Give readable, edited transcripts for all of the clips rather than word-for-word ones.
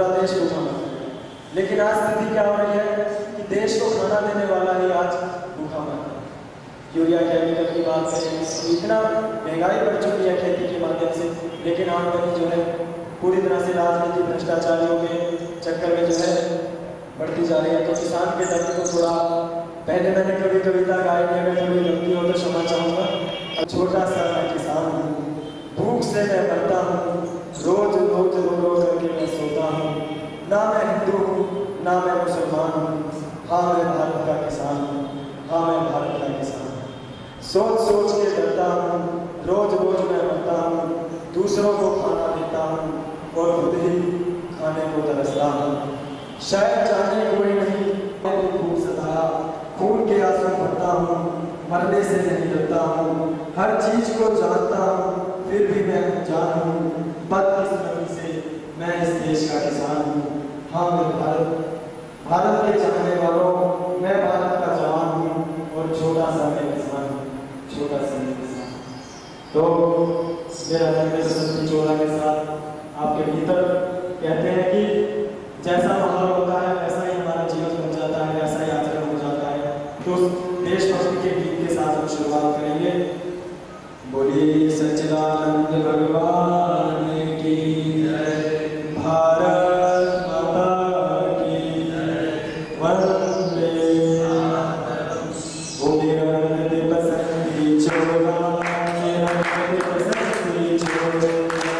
पूरा देश भूखा मर रहा है। लेकिन आज स्थिति क्या हो रही है कि देश को खाना देने वाला ही आज भूखा मर रहा है। यूरिया केमिकल की बात करें, इतना महंगाई बढ़ चुकी है खेती के माध्यम से, लेकिन आमदनी जो है पूरी तरह से राजनीति भ्रष्टाचारियों के चक्कर में जो है बढ़ती जा रही है। तो किसान के दर्द को थोड़ा, पहले मैंने कभी कविता गाई है, मैं थोड़ी गलती हो तो क्षमा चाहूँगा। छोटा सा मैं किसान हूँ, भूख से मैं मरता हूँ, रोज रोज रो रो करके मैं सोता हूँ। ना मैं हिंदू हूँ ना मैं मुसलमान हूँ, हाँ मैं भारत का किसान हूँ, हाँ मैं भारत का किसान हूँ। सोच सोच के डरता हूँ, रोज रोज मैं मरता हूँ, दूसरों को खाना देता हूँ और खुद ही खाने को तरसता हूँ। शायद जाने कोई नहीं मैं भूख सताया, खून के आंसू भरता हूँ, मरने से नहीं डरता हूँ, हर चीज को जानता हूँ, फिर भी मैं अनजान हूँ। बदकिस्मती से मैं इस देश का किसान हूँ। हाँ मैं भारत के चाहने वालों, मैं भारत का जवान हूँ और छोटा सा मैं किसान हूँ, छोटा सा मैं किसान। तो मेरा धर्मेंद्र बसंती चोला के साथ आपके भीतर कहते हैं कि जैसा माहौल होता है वैसा ही हमारा जीवन बन जाता है, वैसा ही आचरण हो जाता है। तो देशभक्ति के गीत के साथ हम शुरुआत करेंगे। बोलिए सच्चिदानंद भगवान की जय, भारत माता की जय, वंदे मातरम। ओ मेरा रंग बसंती चोला, मेरा रंग बसंती चोला,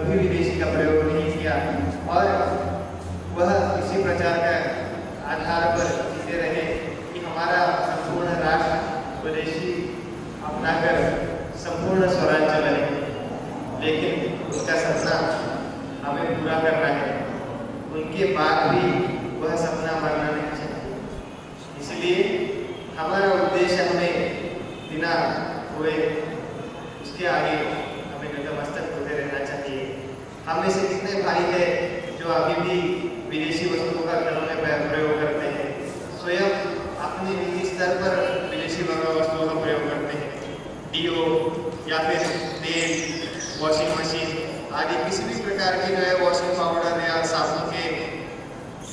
कभी विदेशी का प्रयोग नहीं किया और वह इसी प्रचार के आधार पर जीते रहे कि हमारा संपूर्ण राष्ट्र स्वदेशी अपनाकर संपूर्ण स्वराज्य बने। लेकिन उसका सपना हमें पूरा करना है, उनके बाद भी वह सपना मरना नहीं चाहिए। इसलिए हमारा उद्देश्य हमें बिना हुए उसके आगे हमें नतमस्तक होते रहना चाहिए। हम में से कितने भाई हैं जो अभी भी विदेशी वस्तुओं का घरों में प्रयोग करते हैं, स्वयं अपने निजी स्तर पर विदेशी वस्तुओं का प्रयोग करते हैं, डीओ या फिर तेल, वॉशिंग मशीन आदि किसी भी प्रकार के जो है वॉशिंग पाउडर या साबुन के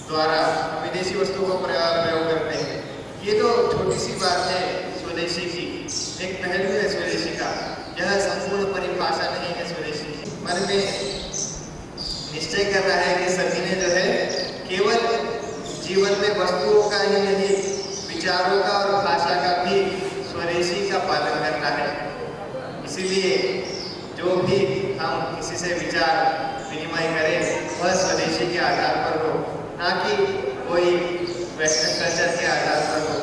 द्वारा विदेशी वस्तुओं का प्रयोग करते हैं। ये तो छोटी सी बात है स्वदेशी की, एक पहलू है स्वदेशी का, यह संपूर्ण परिभाषा नहीं है स्वदेशी की। मन में निश्चय करना है कि सभी ने जो है केवल जीवन में वस्तुओं का ही नहीं, विचारों का और भाषा का भी स्वदेशी का पालन करना है। इसीलिए जो भी हम किसी से विचार विनिमय करें वह स्वदेशी के आधार पर हो, ना कि कोई वेस्टर्न कल्चर के आधार पर हो।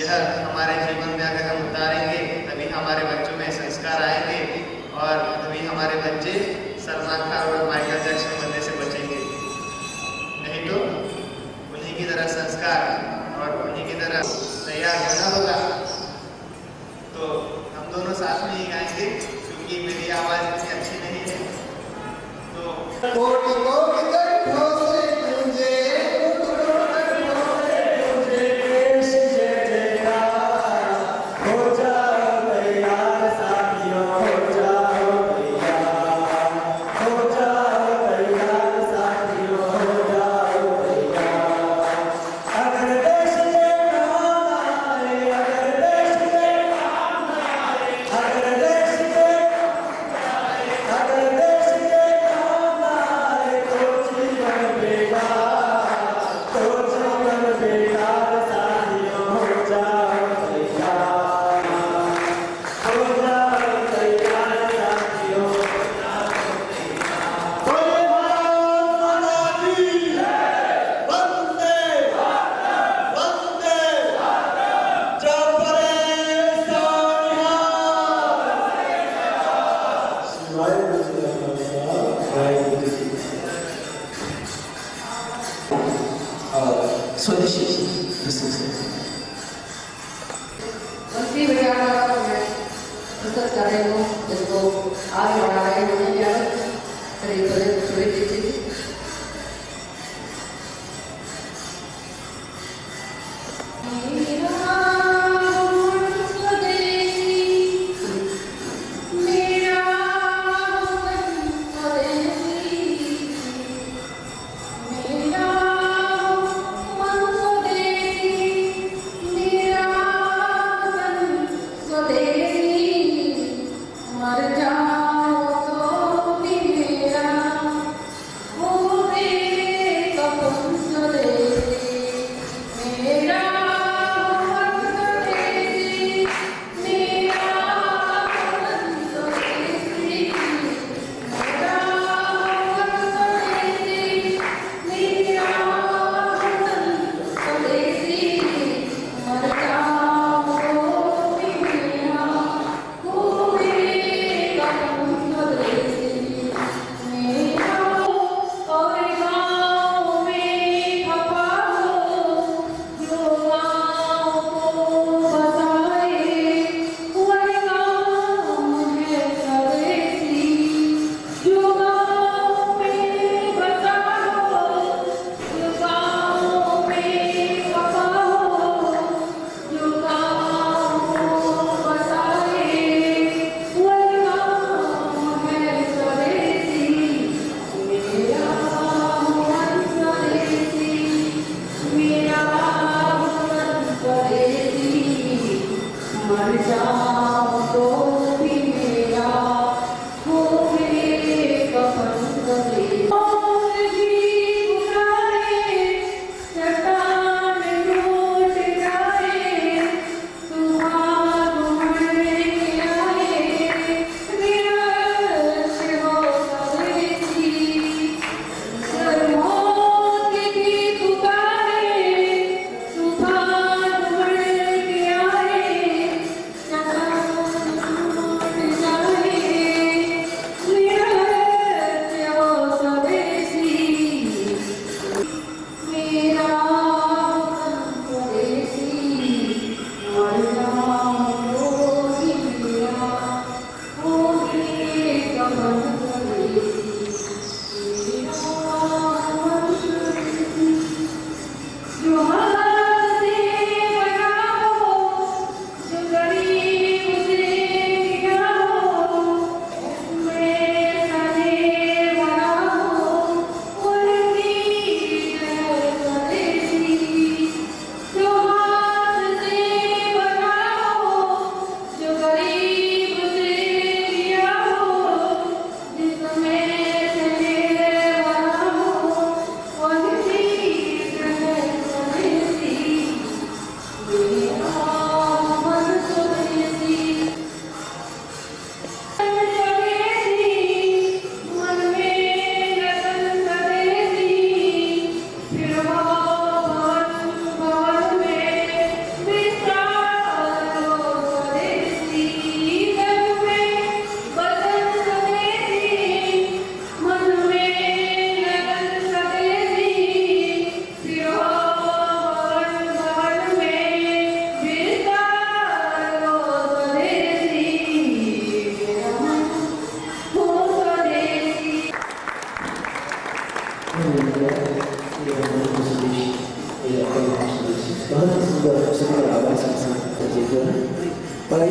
यह हमारे जीवन में अगर हम उतारेंगे तभी हमारे बच्चों में संस्कार आएंगे और तभी हमारे बच्चे सलमान खान और माइकल जैक्सन बनने से बचेंगे। नहीं तो उन्हीं की तरह संस्कार और उन्हीं की तरह तैयार होना होगा। तो हम दोनों साथ में ही गाएंगे, क्योंकि मेरी आवाज़ इतनी अच्छी नहीं है। तो कोटि कोटि कंठों से गूंजे स्वदेशी मंत्री विचार प्रस्तुत कर रहे हो, जिसको आगे बढ़ा रहे हैं मर जाओ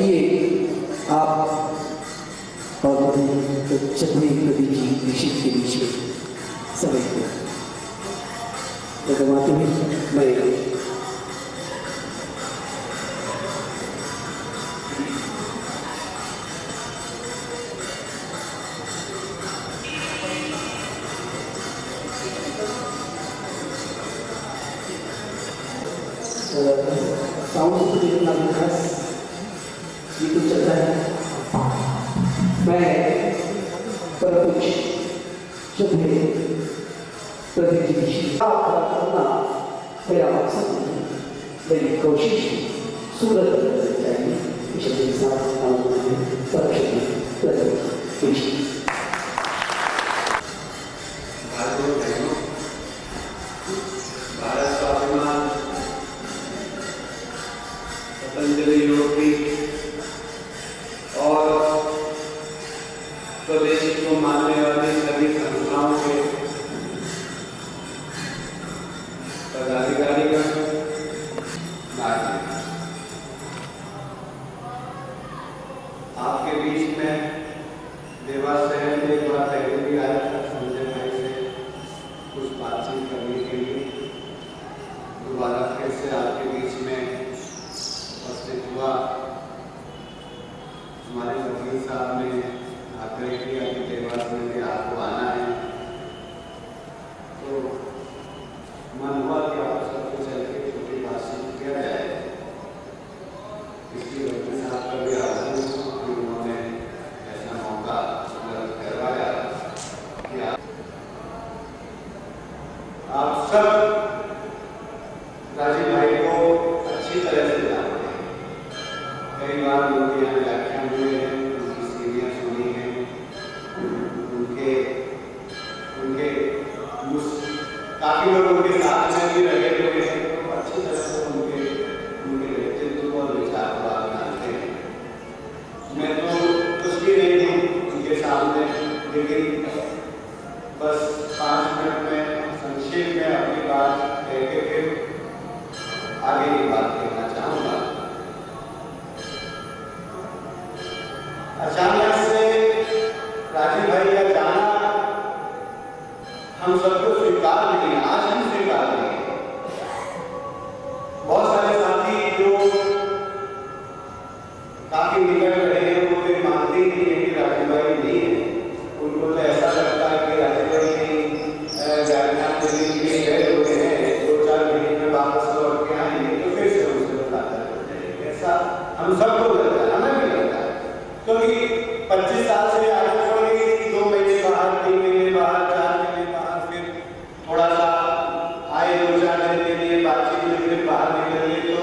आइए आप और चटनी प्रदीप जी निश्चित के बीच में समय को लगवाते हुए मैं साउंड ये कुछ चलता है। मैं प्रदीप करना मेरा मकसद नहीं, मेरी कोशिश सूरत चाहिए के साथ भारत स्वाभिमान पतंजलि योगी और स्वदेश को मानने वाली सभी संस्थाओं के पदाधिकारीगण, आपके बीच में देवास शहर में एक बार पहले भी आया था संजय भाई से कुछ बातचीत करने के लिए। दोबारा फिर से आपके बीच में उपस्थित हुआ। हमारे वकील साहब ने आग्रह किया कि देवास में भी आपको आना है, तो मन हुआ कि आप सबको चल के छोटी बातचीत किया जाए। इसलिए वकील साहब का भी आग्रह कि उन्होंने ऐसा मौका उपलब्ध करवाया कि आप सब राजीव भाई को अच्छी तरह से जानते हैं। कई बार उनके यहाँ व्याख्यान हुए हैं, उनकी सीढ़ियाँ सुनी हैं, उनके काफी लोग उनके साथ में भी रहे हुए हैं, तो अच्छी तरह से उनके व्यक्तित्व और विचार को आप जानते हैं। मैं तो कुछ भी नहीं हूँ उनके सामने, लेकिन बस 5 मिनट में संक्षेप में अपनी बात कह के फिर आगे की बात कहना चाहूंगा। अचानक से राजीव भाई का जाना हम सबको स्वीकार नहीं है, आज हम स्वीकार नहीं है। बहुत सारे साथी जो काफी निकट रहे हैं वो फिर मानते ही नहीं है कि राजीव भाई नहीं है। उनको तो ऐसा लगता है कि राजीव भाई व्याख्यान देने के लिए गए हुए हैं, 2-4 महीने में वापस लौट के आएंगे तो फिर से उनसे मुलाकात हो जाएगी। ऐसा हम सबको लगता है, हमें भी लगता है, क्योंकि 25 साल से आदत पड़ गई थी 2 महीने बाहर, 3 महीने बाहर, 4 महीने बाहर, फिर थोड़ा सा आए 2-4 दिन के लिए बातचीत में फिर बाहर निकले तो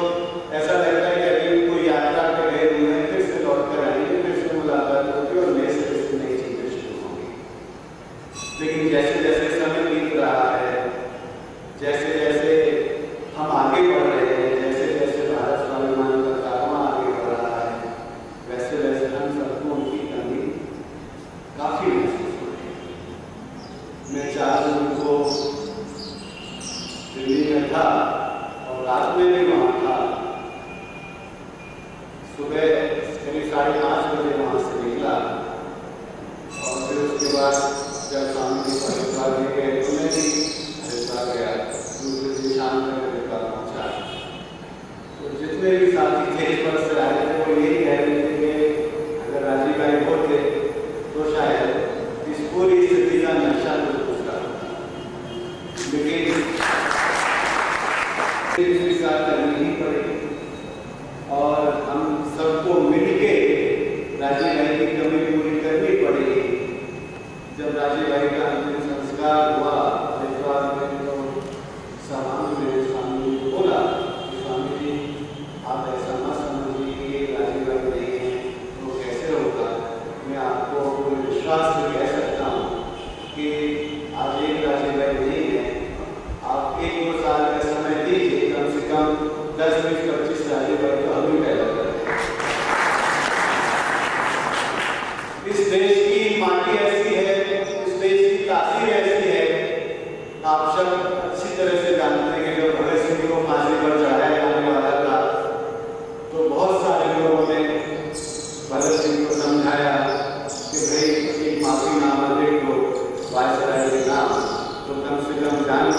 ऐसा लगता है कि अभी कोई यात्रा पे गए हुए हैं, फिर से लौट कर आएंगे, फिर से मुलाकात होगी और नए से नई चीजें शुरू होंगी। लेकिन जैसे जैसे समय बीत रहा है, जैसे जैसे हम आगे बढ़ रहे हैं, जैसे जैसे भारत स्वाभिमान का कारवां आगे बढ़ रहा है, वैसे वैसे हम सबको उनकी कमी काफी महसूस हो रही है। मैं 4 जून को दिल्ली में था और रात में भी वहाँ था। सुबह करीब 5:30 बजे वहाँ से निकला और फिर उसके बाद जब शाम की हरिद्वार में गए तो मैं भी हरिद्वार गया। दूसरे दिन शाम तक हरिद्वार पहुँचा। तो जितने भी साथी थे इस पर से आए थे वो यही कह रहे थे कि अगर राजीव भाई होते तो शायद इस पूरी स्थिति का नक्शा तो दूसरा होता, लेकिन स्वीकार करनी ही पड़ेगी और हम सबको मिलके राजीव भाई की कमी पूरी करनी पड़ेगी। जब राजीव भाई का अंतिम संस्कार हुआ हरिद्वार में तो सामान में स्वामी जी बोला कि स्वामी जी आप ऐसा मत समझिए कि राजीव भाई नहीं है तो कैसे होगा। मैं आपको पूरे विश्वास से कह सकता हूँ कि आज एक राजीव भाई नहीं है, आप 1-2 साल का समय दीजिए, कम से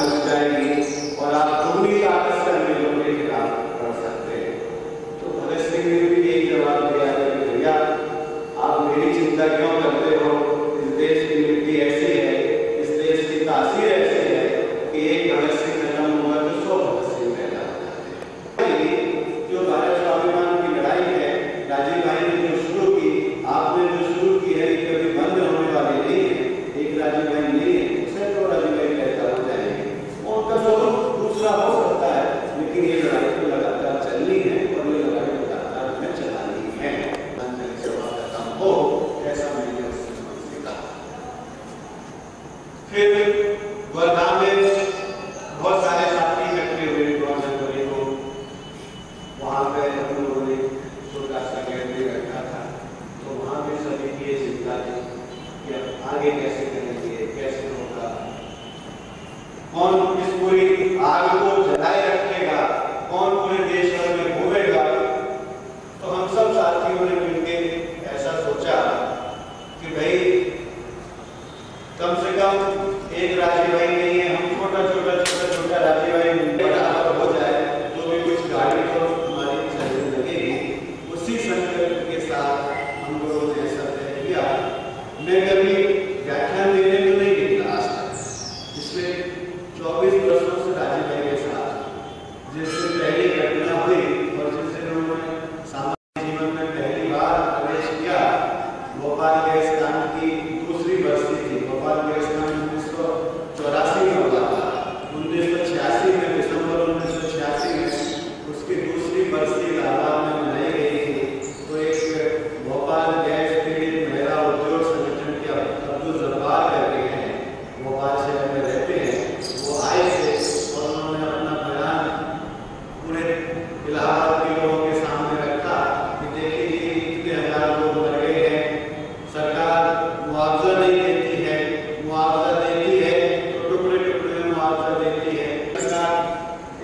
लग जाएगी और आप दुगनी ताकत से अंग्रेजों के खिलाफ लड़ सकते हैं। तो भगत सिंह ने भी यही जवाब दिया है कि भैया आप मेरी चिंता क्यों करते हो, इस देश की मिट्टी ऐसी है, इस देश की तासीर ऐसी है कि एक भगत सिंह खत्म हुआ तो 100 भगत सिंह पैदा हो जाते हैं। जो भारत स्वाभिमान की लड़ाई है, राजीव भाई ने जो शुरू की, आपने जो शुरू की है, ये कभी बंद होने वाली नहीं है। एक राजीव भाई नहीं है, सैकड़ों राजीव भाई पैदा हो जाएंगे, उनका स्वरूप दूसरा हो सकता है, लेकिन ये लड़ाई तो लगातार चलनी है और ये लड़ाई लगातार हमें चलानी है। हो ऐसा मैंने उससे सीखा। फिर वर्धा में बहुत सारे साथी इकट्ठे हुए 2 जनवरी को। वहां पे हम लोगों ने छोटा सा गैलरी रखा था, तो वहां पे सभी की चिंता थी कि अब आगे कैसे करेंगे, कैसे होगा, कौन इस पूरी आग को जलाए रखेगा, कौन पूरे देश भर में घूमेगा। तो हम सब साथियों ने मिलकर ऐसा सोचा कि भाई कम से कम एक राजीव भाई नहीं है, हम छोटा राजीव भाई बराबर हो जाए, जो भी कुछ गाड़ी तो हमारी चलने लगेगी। उसी संकल्प के साथ हम लोगों ने ऐसा तय किया। मैं कभी व्याख्यान देने में नहीं निकला आज तक, पिछले 24 वर्षों से राजीव भाई के साथ जिससे पहली घटना हुई और जिससे उन्होंने जीवन में पहली बार प्रवेश किया, भोपाल गैस कांड की दूसरी बरसी थी। भोपाल गैस कांड 1984 में हुआ था। 1986 में, दिसंबर 1986 में उसकी दूसरी बरसी इलाहाबाद में मनाई गई थी। तो एक भोपाल गैस पीड़ित महिला उद्योग संगठन के अब्दुल जब्बार करके हैं, भोपाल शहर में रहते हैं, वो आए थे और उन्होंने अपना बयान पूरे इलाहाबाद के लोगों के सामने रखा कि देखिए इतने हजार लोग मर गए हैं, सरकार मुआवजा नहीं देती है, मुआवजा देती है तो टुकड़े टुकड़े में मुआवजा देती है। सरकार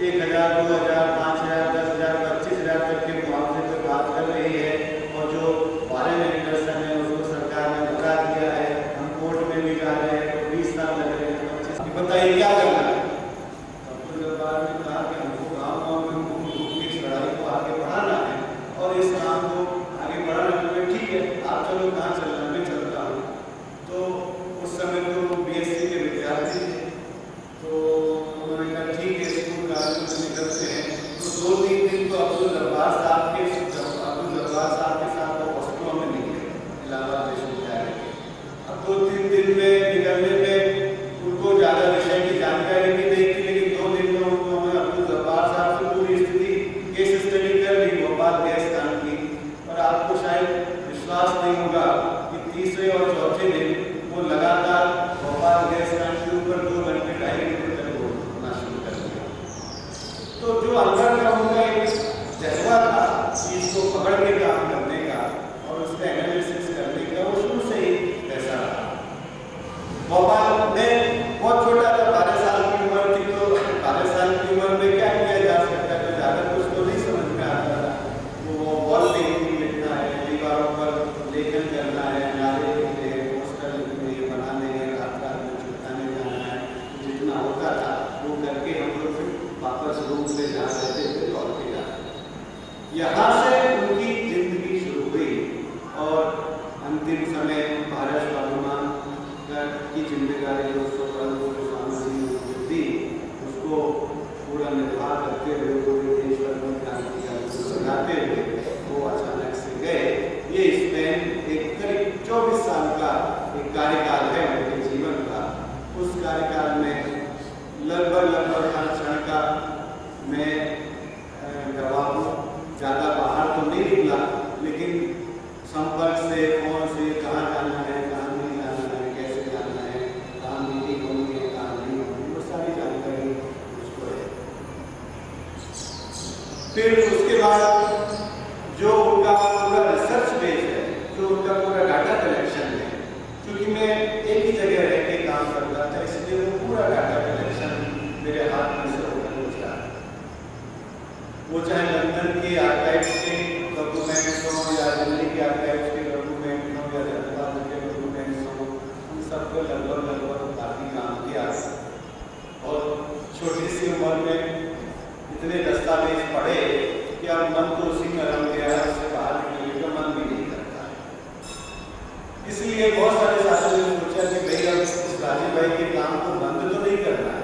1000, 2000, 5000, 10,000, 25,000 तक के मुआवजे पर बात कर रही है और जो फॉरेन इंडस्ट्री है उसको सरकार ने बता दिया है, हम कोर्ट में भी जा रहे हैं तो 20 साल लग रहे हैं, 25। बताइए क्या करना है। अब्दुल जब्बार ने कहा कि हमको गाँव में लड़ाई को आगे बढ़ाना है और इस काम को आगे बढ़ाने में ठीक है, आप चलो कहाँ चलना, मैं चलता हूँ। तो उस समय तो बीएससी के विद्यार्थी थे, तो उन्होंने कहा ठीक है, स्कूल कॉलेज में निकलते हैं। तो 2-3 दिन तो अब्दुल जब्बार साहब के साथ वो हॉस्टलों में निकले इलाहाबाद विश्वविद्यालय के। अब 2-3 दिन में निकलने में उनको ज़्यादा विषय की जानकारी भी नहीं थी, लेकिन 2 दिन में उन्होंने अब्दुल जब्बार साहब से पूरी स्थिति केस स्टडी कर ली भोपाल गैस कांड की। और आपको शायद विश्वास नहीं होगा कि तीसरे और चौथे दिन वो लगातार भोपाल गैस कांड के ऊपर 2 घंटे 2.5 घंटे तक बोलना शुरू कर दिया। तो जो अंदर का उनका एक जज्बा था इसको पकड़ के काम करने का और उसका एनालिसिस करने का, वो शुरू से ही ऐसा रहा। भोपाल में बहुत छोटा था, 12 साल की उम्र थी, तो 12 साल की उम्र में क्या किया जा सकता है, ज़्यादा कुछ तो नहीं समझ में आता था। वो वॉल पेंटिंग लिखना है, दीवारों पर लेखन करना है, नारे लिखने हैं, पोस्टर लिखने हैं, बनाने हैं, रात में छुटकाने जाना है, जितना होता था वो करके हम लोग फिर वापस रूम में जहाँ रहते थे लौट के जाते। यहाँ से उनकी जिंदगी शुरू हुई और अंतिम समय भारत स्वाभिमान की जिम्मेदारी दी, उसको पूरा निर्वाह करते हुए पूरे देश भर में क्रांति सजाते हुए वो अचानक से गए। ये स्पेन एक करीब 24 साल का एक कार्यकाल है उनके जीवन का। उस कार्यकाल में लगभग हर क्षण का मैं गवाह हूँ। ज़्यादा बाहर तो नहीं निकला, लेकिन संपर्क से, फोन से, कहाँ जाना है, कहाँ नहीं जाना है, कैसे जाना है, कहाँ मीटिंग होनी है, कहाँ नहीं होनी, वो सारी जानकारी उसको है। फिर उसके बाद जो उनका पूरा रिसर्च बेस है, जो उनका पूरा डाटा कलेक्शन है, क्योंकि मैं एक ही जगह रह के काम करता था, इसलिए वो पूरा डाटा कलेक्शन मेरे हाथ में से होकर गुजरा। वो चाहे लंदन के आर्काइव्स के डॉक्यूमेंट्स हो या दिल्ली के आर्काइव्स के डॉक्यूमेंट हो या हैदराबाद के डॉक्यूमेंट्स हो, उन सबको लगभग काफ़ी काम किया और इतने दस्तावेज पढ़े कि अब मन तो उसी में रम गया है, उससे बाहर निकलने का मन भी नहीं करता। इसलिए बहुत सारे शासकों ने सोचा कि भाई अब इस राजीव भाई के काम को बंद तो नहीं करना है,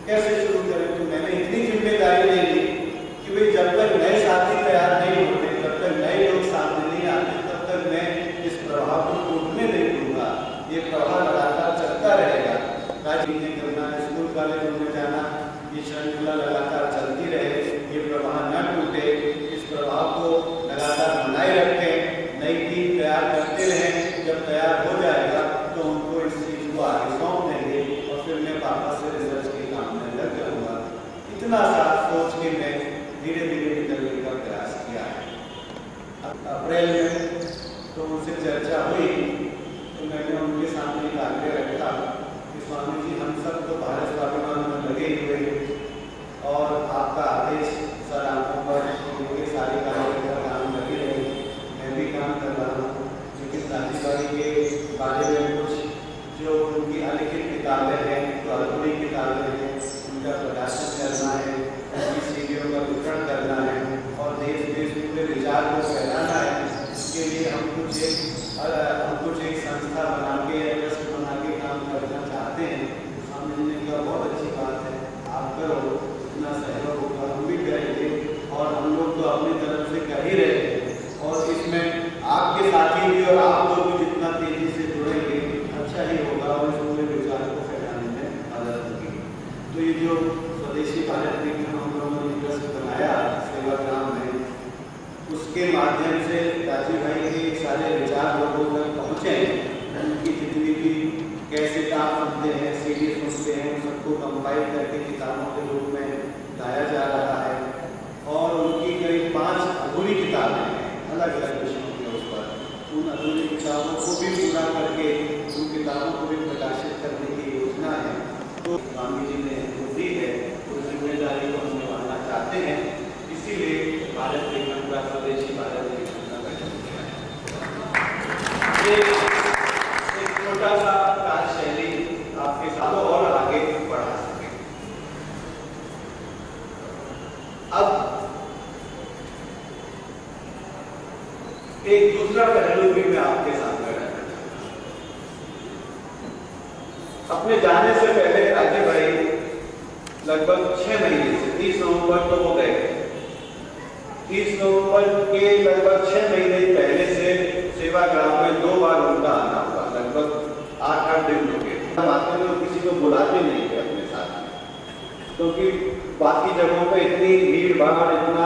कैसे शुरू करें। तो मैंने इतनी जिम्मेदारी ले ली कि भाई जब तक नए साथी तैयार नहीं होते, जब तक नए लोग सामने नहीं आते, तब तक मैं इस प्रभाव को टूटने नहीं दूंगा। ये प्रभाव लगातार चलता रहेगा। राजनीति करना, स्कूल कॉलेजों में जाना, ये श्रृंखला लगातार चलती रहे, ये प्रवाह न टूटे, इस प्रभाव को लगातार बनाए रखें, नई टीम तैयार करते रहें। जब तैयार हो जाएगा तो उनको इस चीज़ को आगे सौंप देंगे और फिर मैं वापस से रिसर्च के काम में लग जाऊँगा। इतना सा सोच के मैं धीरे धीरे निकलने का प्रयास किया है। अप्रैल में तो उनसे चर्चा हुई तो मैंने उनके सामने एक आग्रह रखा कि स्वामी जी, हम सब तो भारत स्वाभिमान में लगे हुए हैं और आपका आदेश सर आंखों पर उनके सारे कार्यक्रम का काम लगे रहे, मैं भी काम कर रहा हूँ। लेकिन राजीव भाई के बारे में कुछ जो उनकी अलिखित किताबें हैं, जो अधूरी किताबें हैं, उनका प्रकाशन करना है, उनकी सीढ़ियों का वितरण करना है और देश देश में पूरे विचार को फैलाना है। इसके लिए हम कुछ एक संस्था बना के या ट्रस्ट बना के काम करना चाहते हैं। स्वामी जी ने कहा बहुत अच्छी बात है, आप करो, इतना सहयोग होगा, हम भी करेंगे और हम लोग तो अपनी तरफ से कर ही रहे हैं और इसमें आपके साथी भी और आप लोग भी जितना तेजी से जुड़ेंगे अच्छा ही होगा और इस पूरे विचार को फैलाने में मदद होगी। तो ये जो स्वदेशी भारत विक्रम हम लोगों ने ट्रस्ट बनाया सेवाग्राम में, उसके माध्यम से राजीव भाई के सारे विचार लोगों तक पहुँचे। उनकी जितनी भी कैसे काम सुनते हैं, सीडी सुनते हैं, उन सबको कंपाइल करके किताबों के रूप में लाया जा रहा है और उनकी करीब 5 अधूरी किताबें हैं अलग अलग विषयों के उस पर। उन अधूरी किताबों को भी पूरा करके उन किताबों को भी प्रकाशित करने की योजना है। तो स्वामी जी ने दी है, उस जिम्मेदारी को हम निभाना चाहते हैं, इसीलिए भारत विक्रम का स्वदेशी भारत विक्रम का गठन किया है। एक छोटा सा कार्यशैली आपके साथ और आगे बढ़ा सके। अब एक दूसरा पहलू भी मैं आपके सामने रखना चाहता हूं। अपने जाने से पहले राजीव भाई लगभग 6 महीने से 30 नवंबर तो हो गए, 30 नवंबर के लगभग 6 महीने पहले से सेवाग्राम में 2 बार उनका आना हुआ, लगभग 8-8 दिन हो गए। आते लोग किसी को बुलाते नहीं थे अपने साथ में, क्योंकि बाकी जगहों पे इतनी भीड़ भाड़, इतना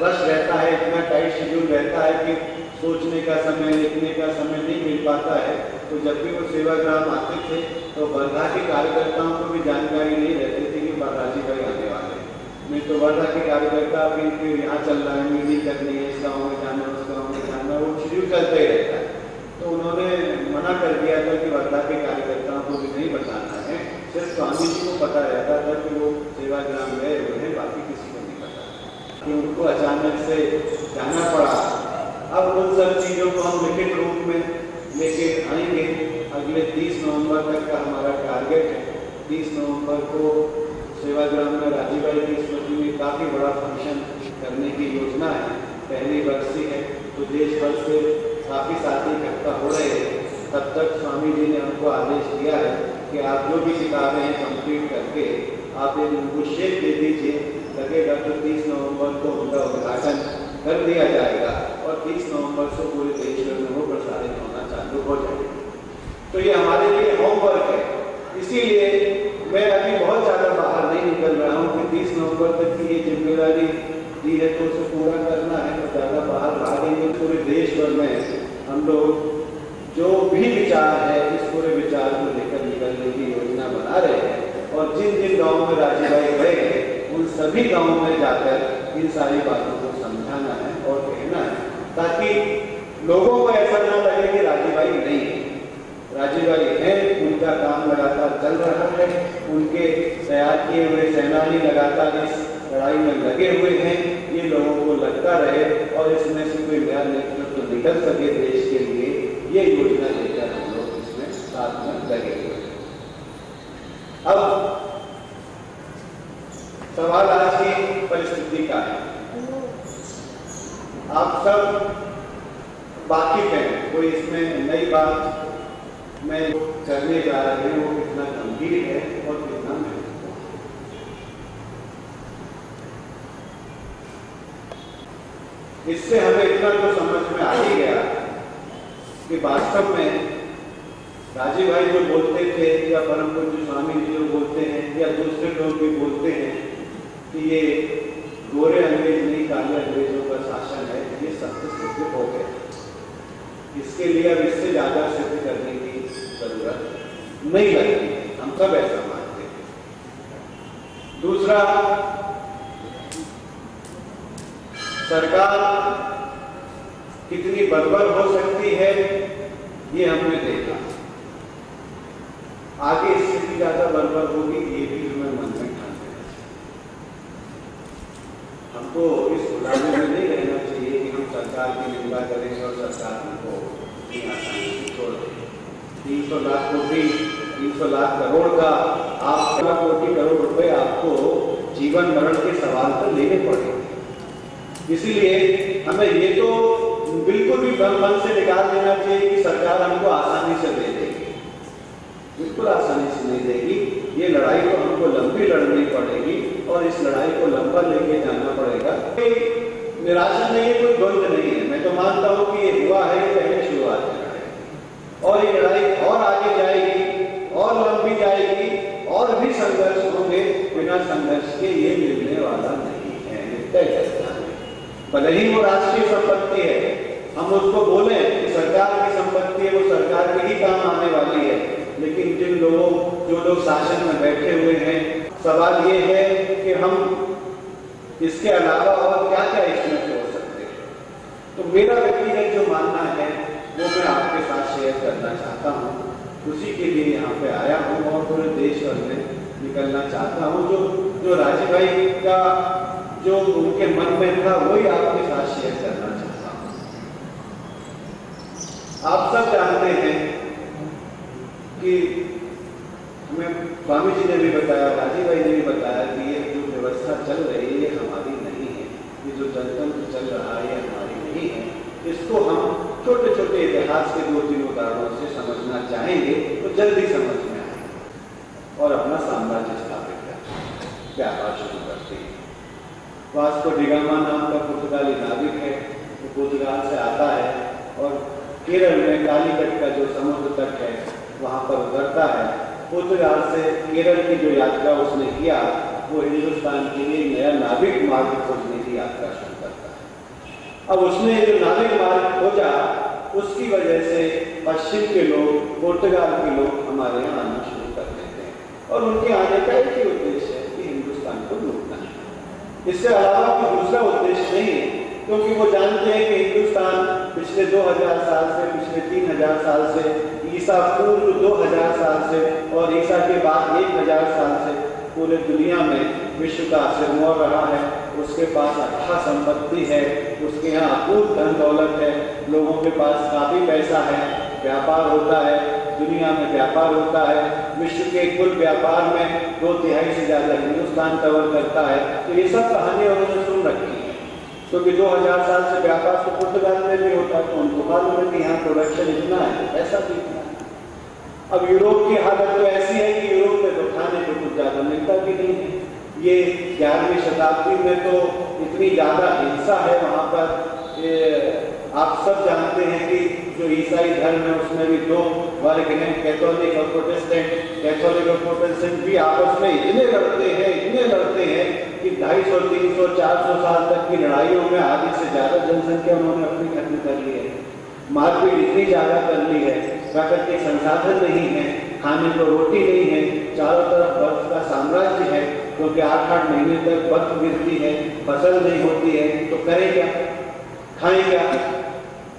रश रहता है, इतना टाइट शेड्यूल रहता है कि सोचने का समय, लिखने का समय नहीं मिल पाता है। तो जब भी वो सेवाग्राम आते थे तो वर्धा के कार्यकर्ताओं को भी जानकारी नहीं रहती थी कि राजीव भाई आने वाले हैं। नहीं तो वर्धा के कार्यकर्ता भी फिर यहाँ चल रहा है, मीटिंग करनी है, इस गाँव में जाना, उस गाँव में जाना, वो शेड्यूल चलता ही रहता है। तो उन्होंने मना कर दिया था कि वर्धा के कार्यकर्ताओं को भी नहीं बताना है, सिर्फ स्वामी जी को पता रहता था कि वो सेवाग्राम गए हुए हैं, बाकी किसी को नहीं पता। कि उनको अचानक से जाना पड़ा। अब उन सब चीज़ों को हम लिखित रूप में लेके आएंगे। अगले 30 नवंबर तक का हमारा टारगेट है। 30 नवंबर को सेवाग्राम में राजीव भाई की स्मृति में काफ़ी बड़ा फंक्शन करने की योजना है। पहली बरसी है तो देश भर से काफ़ी साथी इकट्ठा हो रहे हैं। तब तक स्वामी जी ने हमको आदेश दिया है कि आप जो भी किताबें हैं कंप्लीट करके आप एक उनको शेप दे दीजिए। लगेगा तो 30 नवंबर को उनका उद्घाटन कर दिया जाएगा और 30 नवंबर से पूरे देश में वो प्रसारित होना चालू हो जाएगा। तो ये हमारे लिए होमवर्क है। इसीलिए मैं अभी बहुत ज़्यादा बाहर नहीं निकल रहा हूँ कि 30 नवंबर तक की ये जिम्मेदारी दी है तो उसे पूरा करना है। तो ज़्यादा बाहर भागेंगे। पूरे देश भर में हम लोग जो भी विचार है इस पूरे विचार को लेकर निकलने की योजना बना रहे हैं और जिन जिन गाँवों में राजीव भाई गए हैं उन सभी गाँवों में जाकर इन सारी बातों को समझाना है और कहना है, ताकि लोगों को ऐसा ना लगे कि राजीव भाई नहीं है। राजीव भाई हैं, उनका काम लगातार चल रहा है, उनके तैयार किए हुए सेनानी लगातार इस लड़ाई में लगे हुए हैं। ये लोगों को लगता रहे और इसमें से कोई नया नेतृत्व निकल सके देश के लिए, ये योजना लेकर हम लोग इसमें साथ में लगे हुए हैं। अब सवाल आज परिस्थिति का है। आप सब वाकिफ हैं, कोई इसमें नई बात मैं करने जा रहे हैं वो कितना गंभीर है और कितना महत्वपूर्ण है। इससे हमें इतना तो समझ में आ ही गया कि वास्तव में राजीव भाई जो बोलते थे या परम पूज्य स्वामी जी जो बोलते हैं या दूसरे लोग भी बोलते हैं कि ये गोरे अंग्रेज नहीं काले अंग्रेजों का शासन है, ये सत्य सिद्ध हो गया। इसके लिए अब इससे ज्यादा सिद्ध करने की जरूरत नहीं लगती, हम सब ऐसा मानते हैं। दूसरा, सरकार कितनी बर्बर हो सकती है ये हमने देखा। आगे इससे भी ज्यादा बर्बर होगी ये भी हमें मन में ठान देना चाहिए। हमको इस उदाहरण में नहीं रहना चाहिए कि हम सरकार की निंदा करेंगे और सरकार हमको छोड़ दें। 300 लाख कोटी 300 लाख करोड़ का आप कोटि करोड़ रुपए आपको जीवन मरण के सवाल पर लेने पड़ेंगे। इसीलिए हमें ये तो बिल्कुल भी मन से निकाल देना चाहिए कि सरकार हमको आसानी से दे देगी, बिल्कुल आसानी से नहीं देगी। ये लड़ाई तो हमको लंबी लड़नी पड़ेगी और इस लड़ाई को लंबा लेके जाना पड़ेगा। निराशा नहीं है, कोई द्वंद्व नहीं है। मैं तो मानता हूं कि ये हुआ है, ये पहले शुरुआत है और ये लड़ाई और आगे जाएगी और लंबी जाएगी और भी संघर्ष होंगे। बिना संघर्ष के ये मिलने वाला नहीं है, तय करना है। भले ही वो राष्ट्रीय संपत्ति है, हम उसको बोले कि सरकार की संपत्ति है, वो सरकार के ही काम आने वाली है, लेकिन जिन लोगों जो लोग शासन में बैठे हुए हैं, सवाल ये है कि हम इसके अलावा और क्या क्या इसमें जोड़ सकते हैं। तो मेरा व्यक्तिगत जो मानना है वो मैं आपके साथ शेयर करना चाहता हूँ। उसी के लिए यहाँ पे आया हूँ और पूरे देश भर में निकलना चाहता हूँ। जो राजीव भाई का जो उनके मन में था वही आपके साथ शेयर करना चाहता हूँ। आप सब जानते हैं कि हमें स्वामी जी ने भी बताया, राजीव भाई ने भी बताया कि ये जो व्यवस्था चल रही है ये हमारी नहीं है, ये जो जनतंत्र चल रहा है ये हमारी नहीं है। इसको हम छोटे छोटे इतिहास के 2-3 उदाहरणों से समझना चाहेंगे तो जल्दी समझ में आएगा और अपना साम्राज्य स्थापित करते हैं, व्यापार शुरू करते हैं। वास्को डिगामा नाम का पुर्तगाली नाविक है, वो पुर्तगाल से आता है और केरल में कालीकट का जो समुद्र तट है वहां पर उतरता है। पुर्तगाल से केरल की जो यात्रा उसने किया वो हिंदुस्तान के लिए नया नाविक मार्ग खोजने की यात्रा शुरू करता है। अब उसने जो नाविक मार्ग खोजा उसकी वजह से पश्चिम के लोग, पुर्तगाल के लोग हमारे यहाँ आना शुरू कर देते हैं और उनके आने का एक ही उद्देश्य है कि हिंदुस्तान को लूटना है। इससे अलावा कोई दूसरा उद्देश्य नहीं है, क्योंकि वो जानते हैं कि हिंदुस्तान पिछले 2000 साल से, पिछले 3000 साल से, ईसा पूर्व 2000 साल से और ईसा के बाद 1000 साल से पूरे दुनिया में विश्व का सिरमौर रहा है। उसके पास अच्छा संपत्ति है, उसके यहाँ अपूर्व धन दौलत है, लोगों के पास काफी पैसा है, व्यापार होता है, दुनिया में व्यापार होता है। विश्व के कुल व्यापार में 2/3 से ज्यादा हिंदुस्तान कवर करता है। तो ये सब कहानी उन्होंने सुन रखी है, क्योंकि 2000 साल से व्यापार तो पुर्तगाल में भी होता है, तो उनको मालूम है कि यहाँ प्रोडक्शन इतना है, पैसा भी इतना है। अब यूरोप की हालत तो ऐसी है कि यूरोप में तो खाने को कुछ ज्यादा मिलता भी नहीं है। ये 11वीं शताब्दी में तो इतनी ज्यादा हिंसा है वहां पर। आप सब जानते हैं कि जो ईसाई धर्म है उसमें भी 2 वर्ग हैं, कैथोलिक और प्रोटेस्टेंट। कैथोलिक और प्रोटेस्टेंट भी आपस में इतने लड़ते हैं कि 250, 300, 400 साल तक की लड़ाइयों में आधी से ज्यादा जनसंख्या उन्होंने अपनी खत्म कर ली है। मारपीट इतनी ज्यादा कर ली है, प्राकृतिक संसाधन नहीं है, खाने को रोटी नहीं है, चारों तरफ बर्फ का साम्राज्य है, क्योंकि 8-8 महीने तक बर्फ गिरती है, फसल नहीं होती है, तो करें क्या, खाएं क्या।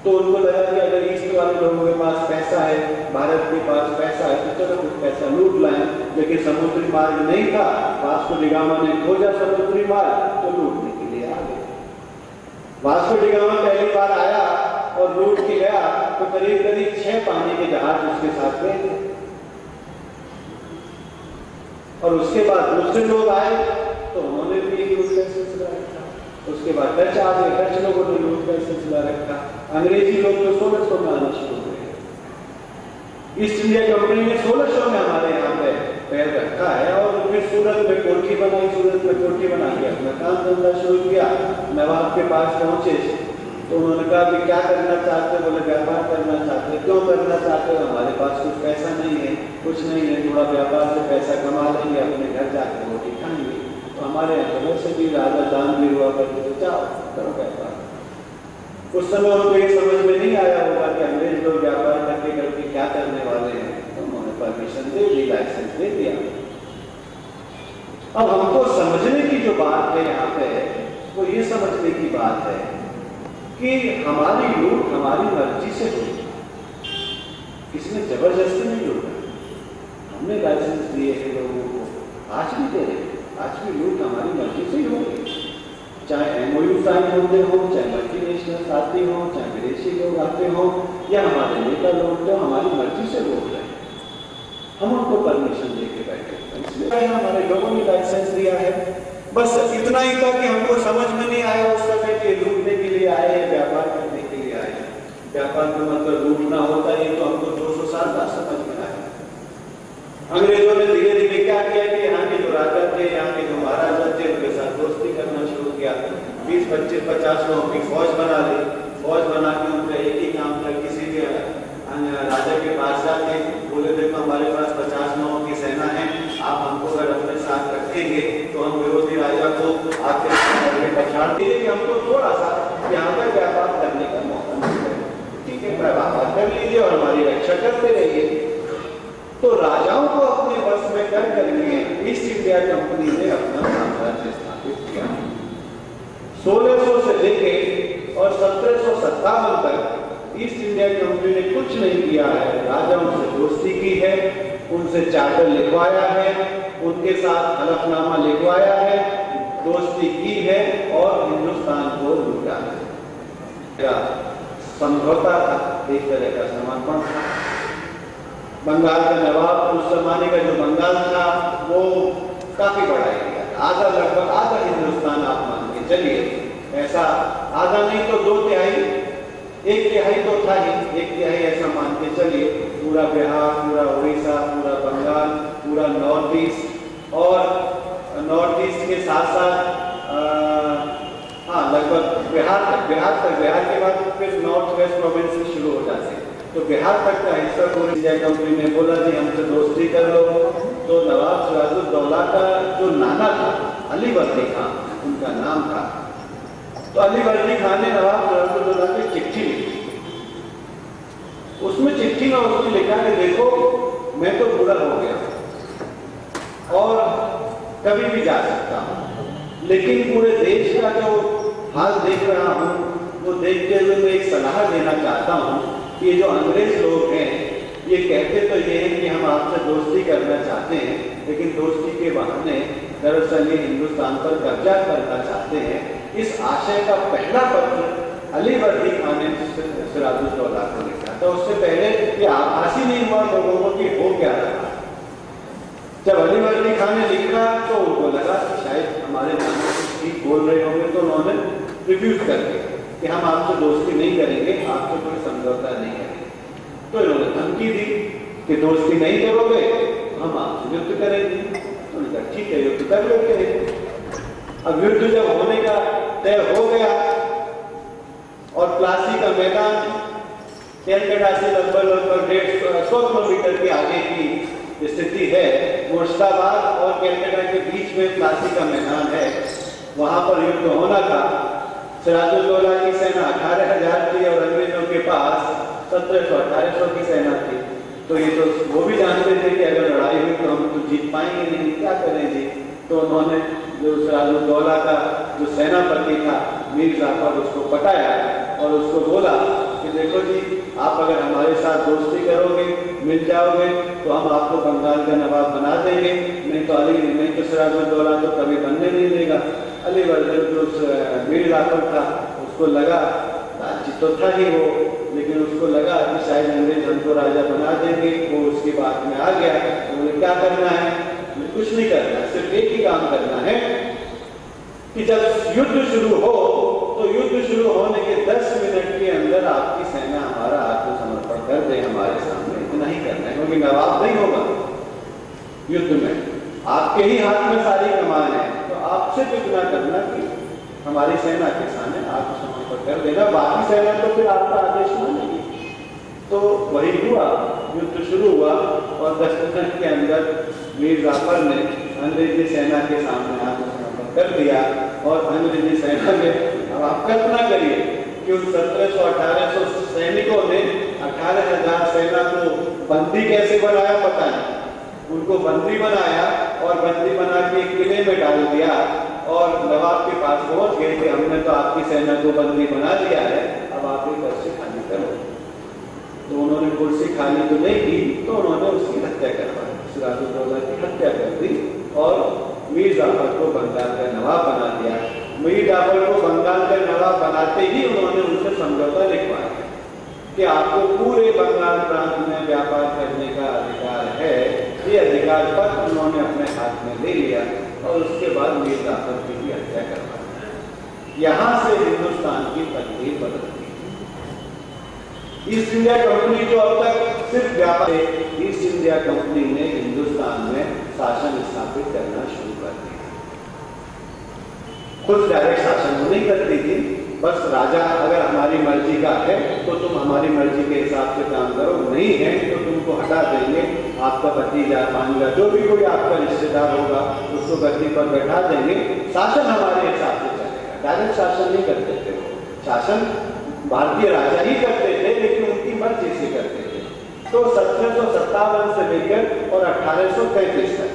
तो उनको लगा कि अगर ईस्ट वाले लोगों के पास पैसा है, भारत के पास पैसा है, तो चलो कुछ पैसा लूट लाएं। लेकिन समुद्री मार्ग नहीं था, वास्को डिगामा ने खोजा समुद्री मार्ग, तो लूटने के लिए आ गए। वास्को डिगामा पहली बार आया और लूट के गया तो करीब 6 पानी के जहाज उसके साथ गए थे। और उसके बाद दूसरे लोग आए तो उन्होंने भी एक दूसरे से उसके बाद डच आ गए, डच लोगों ने लूट का सिलसिला रखा। अंग्रेजी लोग तो 1600 में आना शुरू हुए। ईस्ट इंडिया कंपनी ने 1600 में हमारे यहाँ पे पैर रखा है और फिर सूरत में कोठी बनाई, सूरत में कोठी बना के अपना काम धंधा शुरू किया। नवाब के पास पहुंचे तो उन्होंने कहा कि क्या करना चाहते, बोले व्यापार करना चाहते। क्यों करना चाहते हो? हमारे पास कुछ पैसा नहीं है, कुछ नहीं है, थोड़ा व्यापार से पैसा कमा लेंगे, अपने घर जाकर रोटी खाएंगे। तो हमारे यहाँ से भी राजा दान भी हुआ करते, तो जाओ करो व्यापार। उस समय उनको ये समझ में नहीं आया होगा कि अंग्रेज लोग व्यापार करके करके क्या करने वाले हैं, तो उन्होंने परमिशन दे दी, लाइसेंस दे दिया। अब हमको समझने की जो बात है यहाँ पे, वो ये समझने की बात है कि हमारी लूट हमारी मर्जी से हुई, किसने जबरदस्ती नहीं लूटा। हमने लाइसेंस दिए हैं लोगों को, आज भी दे रहे, आज भी लूट हमारी मर्जी से ही होगी। चाहे एमओयू साइन होते हो, चाहे मल्टीनेशनल आते हो, चाहे विदेशी लोग आते हो, या हमारे नेता लोग तो हमारी मर्जी से बोल रहे हैं, हम उनको परमिशन दे के बैठे। इसलिए हमारे लोगों ने लाइसेंस दिया है। बस इतना ही था कि हमको समझ में नहीं आया उस समय कि लूटने के लिए आए हैं, व्यापार करने के लिए आए हैं। व्यापार का मतलब लूटना होता है, तो हमको 200 साल बाद समझ में आया। अंग्रेजों ने धीरे धीरे क्या किया कि यहाँ के जो राजा थे, यहाँ के जो महाराजा थे, उनके साथ दोस्ती करना शुरू किया। 20, 25, 50 लोगों की फौज बना ली। फौज बना के उनका एक ही काम था, किसी भी राजा के पास जाते, बोले देखो हमारे पास 50 लोगों की सेना है, आप हमको अगर अपने साथ रखेंगे तो हम विरोधी राजा को आके पछाड़ देंगे कि हमको थोड़ा सा यहाँ पर व्यापार करने का मौका मिले। ठीक है, व्यापार कर लीजिए और हमारी रक्षा करते रहिए। तो राजाओं को अपने बस में कर करके ईस्ट इंडिया कंपनी ने अपना साम्राज्य स्थापित किया। 1600 से लेके और 1757 तक ईस्ट इंडिया कंपनी ने कुछ नहीं किया है। राजाओं से दोस्ती की है, उनसे चार्टर लिखवाया है, उनके साथ हलफनामा लिखवाया है, दोस्ती की है और हिंदुस्तान को लूटा है। समझौता था, एक तरह का समर्पण था। बंगाल का नवाब, उस जमाने का जो बंगाल था वो काफी बड़ा एरिया, आधा लगभग आधा हिंदुस्तान आप मान के चलिए, ऐसा आधा नहीं तो 2/3, 1/3 तो था ही, 1/3 ऐसा मान के चलिए। पूरा बिहार, पूरा उड़ीसा, पूरा बंगाल, पूरा नॉर्थ ईस्ट और नॉर्थ ईस्ट के साथ साथ लगभग बिहार के बाद फिर नॉर्थ वेस्ट प्रोविंस शुरू हो जाते हैं। तो बिहार तक का हिस्सा पूरी इंडिया कंपनी ने बोला जी हमसे दोस्ती कर लो। तो नवाब सिराजुद्दौला का जो नाना था, अली वर्दी खान उनका नाम था, तो अली वर्दी खान ने नवाब सिराजुद्दौला की चिट्ठी लिखी। उसमें चिट्ठी में उसने लिखा कि देखो मैं तो बूढ़ा हो गया और कभी भी जा सकता हूँ, लेकिन पूरे देश का जो हाल देख रहा हूँ वो देखते हुए मैं एक सलाह देना चाहता हूँ कि ये जो अंग्रेज लोग हैं ये कहते तो ये हैं कि हम आपसे दोस्ती करना चाहते हैं, लेकिन दोस्ती के बहाने दरअसल ये हिंदुस्तान पर कब्जा करना चाहते हैं। इस आशय का पहला पत्र अली वर्दी खान ने सिराजुद्दौला को लिखा। तो उससे पहले ये आभास ही नहीं हुआ लोगों को कि हो क्या रहा। जब अली वर्दी खान ने लिखा तो उनको लगा कि शायद हमारे नाम ठीक बोल रहे होंगे, तो उन्होंने रिफ्यूज कर दिया कि हम आपसे दोस्ती नहीं करेंगे, आपसे कोई समझौता नहीं करेंगे। तो इन्होंने धमकी दी कि दोस्ती नहीं करोगे हम आपसे युद्ध करेंगे। तो उन्होंने कहा ठीक है युद्ध कर लेते हैं। अब युद्ध जब होने का तय हो गया और प्लासी का मैदान कैलकाटा से लगभग 150 किलोमीटर के आगे की स्थिति है, मुर्शिदाबाद और कैलकाटा के बीच में प्लासी का मैदान है, वहां पर युद्ध होना था। सिराजुद्दौला की सेना 18,000 थी और अंग्रेजों के पास 1700-1800 की सेना थी। तो ये तो वो भी जानते थे कि अगर लड़ाई हुई तो हम तो जीत पाएंगे नहीं, क्या करेंगे। तो उन्होंने जो सिराजुद्दौला का जो सेनापति था मीर जाफर, उसको पटाया और उसको बोला कि देखो जी आप अगर हमारे साथ दोस्ती करोगे, मिल जाओगे, तो हम आपको बंगाल का नवाब बना देंगे, नहीं तो सिराजुद्दौला तो कभी बनने नहीं देगा। अली वर्दी जो मीर जाफर था उसको लगा, लालची तो था ही वो, लेकिन उसको लगा कि शायद अंग्रेज हमको राजा बना देंगे। वो उसकी बात में आ गया। उन्हें क्या करना है? कुछ नहीं करना, सिर्फ एक ही काम करना है कि जब युद्ध शुरू हो तो युद्ध शुरू होने के 10 मिनट के अंदर आपकी सेना हमारा आत्मसमर्पण कर दे हमारे सामने, इतना ही करना है, क्योंकि नवाब नहीं होगा युद्ध में, आपके ही हाथ में सारी कमान है, तो आपसे तो इतना करना कि हमारी सेना के सामने आत्मसमर्पण कर देना, बाकी सेना तो फिर आपका आदेश मानेगी। तो वही हुआ, युद्ध शुरू हुआ और 10 मिनट के अंदर मीर जाफर ने अंग्रेजी सेना के सामने आत्मसमर्पण कर दिया। और अंग्रेजी सेना में अब आप कल्पना करिए कि उन 1700-1800 सैनिकों ने 18,000 सेना को बंदी कैसे बनाया पता नहीं, उनको बंदी बनाया और बंदी बना के किले में डाल दिया और नवाब के पास पहुंच गए कि हमने तो आपकी सेना को बंदी बना दिया है, अब आप ये कुर्सी खाली करो। तो उन्होंने कुर्सी खाली तो नहीं की, तो उन्होंने उसकी हत्या करवाई, सिराजुद्दौला की हत्या कर दी और मीर जाफर को बंगाल का नवाब बना दिया। मीर जाफर को बंगाल का नवाब बनाते ही उन्होंने उनसे समझौता लिखवाया कि आपको पूरे बंगाल प्रांत में व्यापार करने का अधिकार है। ये अधिकार पत्र उन्होंने अपने हाथ में ले लिया और उसके बाद मीर जाफर की भी हत्या करवा दी। यहाँ से हिंदुस्तान की तकदीर बदल गई। ईस्ट इंडिया कंपनी जो अब तक सिर्फ व्यापार, ईस्ट इंडिया कंपनी ने हिंदुस्तान में शासन स्थापित करना शुरू कर दिया। खुद डायरेक्ट शासन वो नहीं करती थी, बस राजा अगर हमारी मर्जी का है तो तुम हमारी मर्जी के हिसाब से काम करो, नहीं है तो तुमको हटा देंगे, आपका भतीजा भांजा जो भी कोई आपका रिश्तेदार होगा उसको गद्दी पर बैठा देंगे, शासन हमारे हिसाब से चलेगा। डायरेक्ट शासन नहीं करते थे, शासन भारतीय राजा ही करते थे, लेकिन उनकी मर्जी से करते थे। तो 1757 से लेकर और 1833 तक,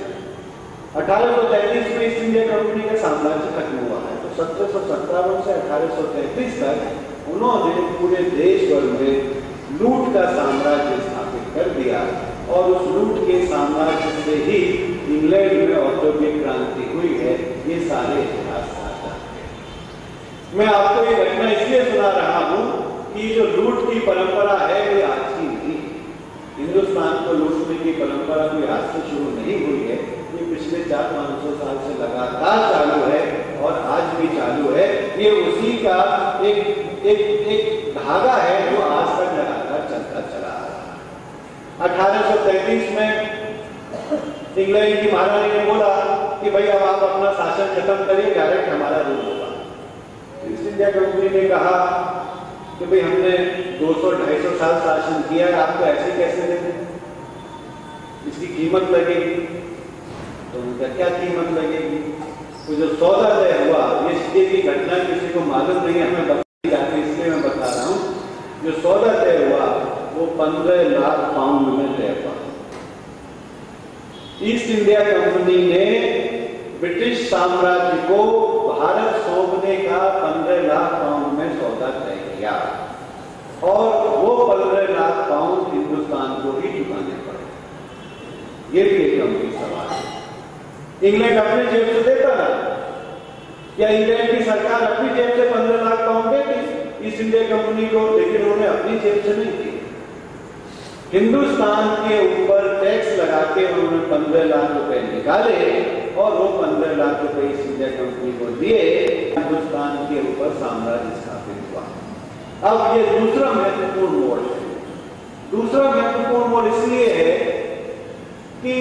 1833 में ईस्ट इंडिया कंपनी का साम्राज्य खत्म हुआ है, तो 1757 से 1833 तक उन्होंने पूरे देश भर में लूट का साम्राज्य स्थापित कर दिया और उस लूट के साम्राज्य से ही इंग्लैंड में औद्योगिक क्रांति हुई है। ये सारे इतिहास साझा है। मैं आपको ये घटना इसलिए सुना रहा हूं कि जो लूट की परंपरा है वो आज की नहीं, हिंदुस्तान को लूटने की परंपरा कोई आज से शुरू नहीं हुई है, ये पिछले 400-500 साल से लगातार चालू है और आज भी चालू है। ये उसी का एक धागा है जो आज तक लगातार चलता चला आ रहा है। 1833 में इंग्लैंड की महारानी ने बोला कि भाई अब आप अपना शासन खत्म करिए, डायरेक्ट हमारा रूल होगा। ईस्ट इंडिया कंपनी ने कहा कि भाई हमने 200-250 साल शासन किया है, आपको ऐसे कैसे दे दें, इसकी कीमत लगेगी। तो उनका क्या कीमत लगेगी? तो जो सौदा तय हुआ, ये की घटना किसी को मालूम नहीं है, हमें बताई जाती है इसलिए मैं बता रहा हूँ। जो सौदा तय हुआ वो 15 लाख पाउंड में तय हुआ। ईस्ट इंडिया कंपनी ने ब्रिटिश साम्राज्य को भारत सौंपने का 15 लाख पाउंड में सौदा तय किया और वो 15 लाख पाउंड हिंदुस्तान को ही चुकाने पड़े। ये भी एक गंभीर सवाल है। इंग्लैंड अपनी जेब से देता ना, या इंग्लैंड की सरकार अपनी जेब से 15 लाख पाउंड देती ईस्ट इंडिया कंपनी को, लेकिन उन्होंने अपनी जेब से नहीं दी। हिंदुस्तान के ऊपर टैक्स लगा के उन्होंने 15 लाख रुपए निकाले और वो 15 लाख रुपए ईस्ट इंडिया कंपनी को दिए, हिंदुस्तान के ऊपर साम्राज्य स्थापित हुआ। अब ये दूसरा महत्वपूर्ण मोड़ है। दूसरा महत्वपूर्ण मोड़ इसलिए है कि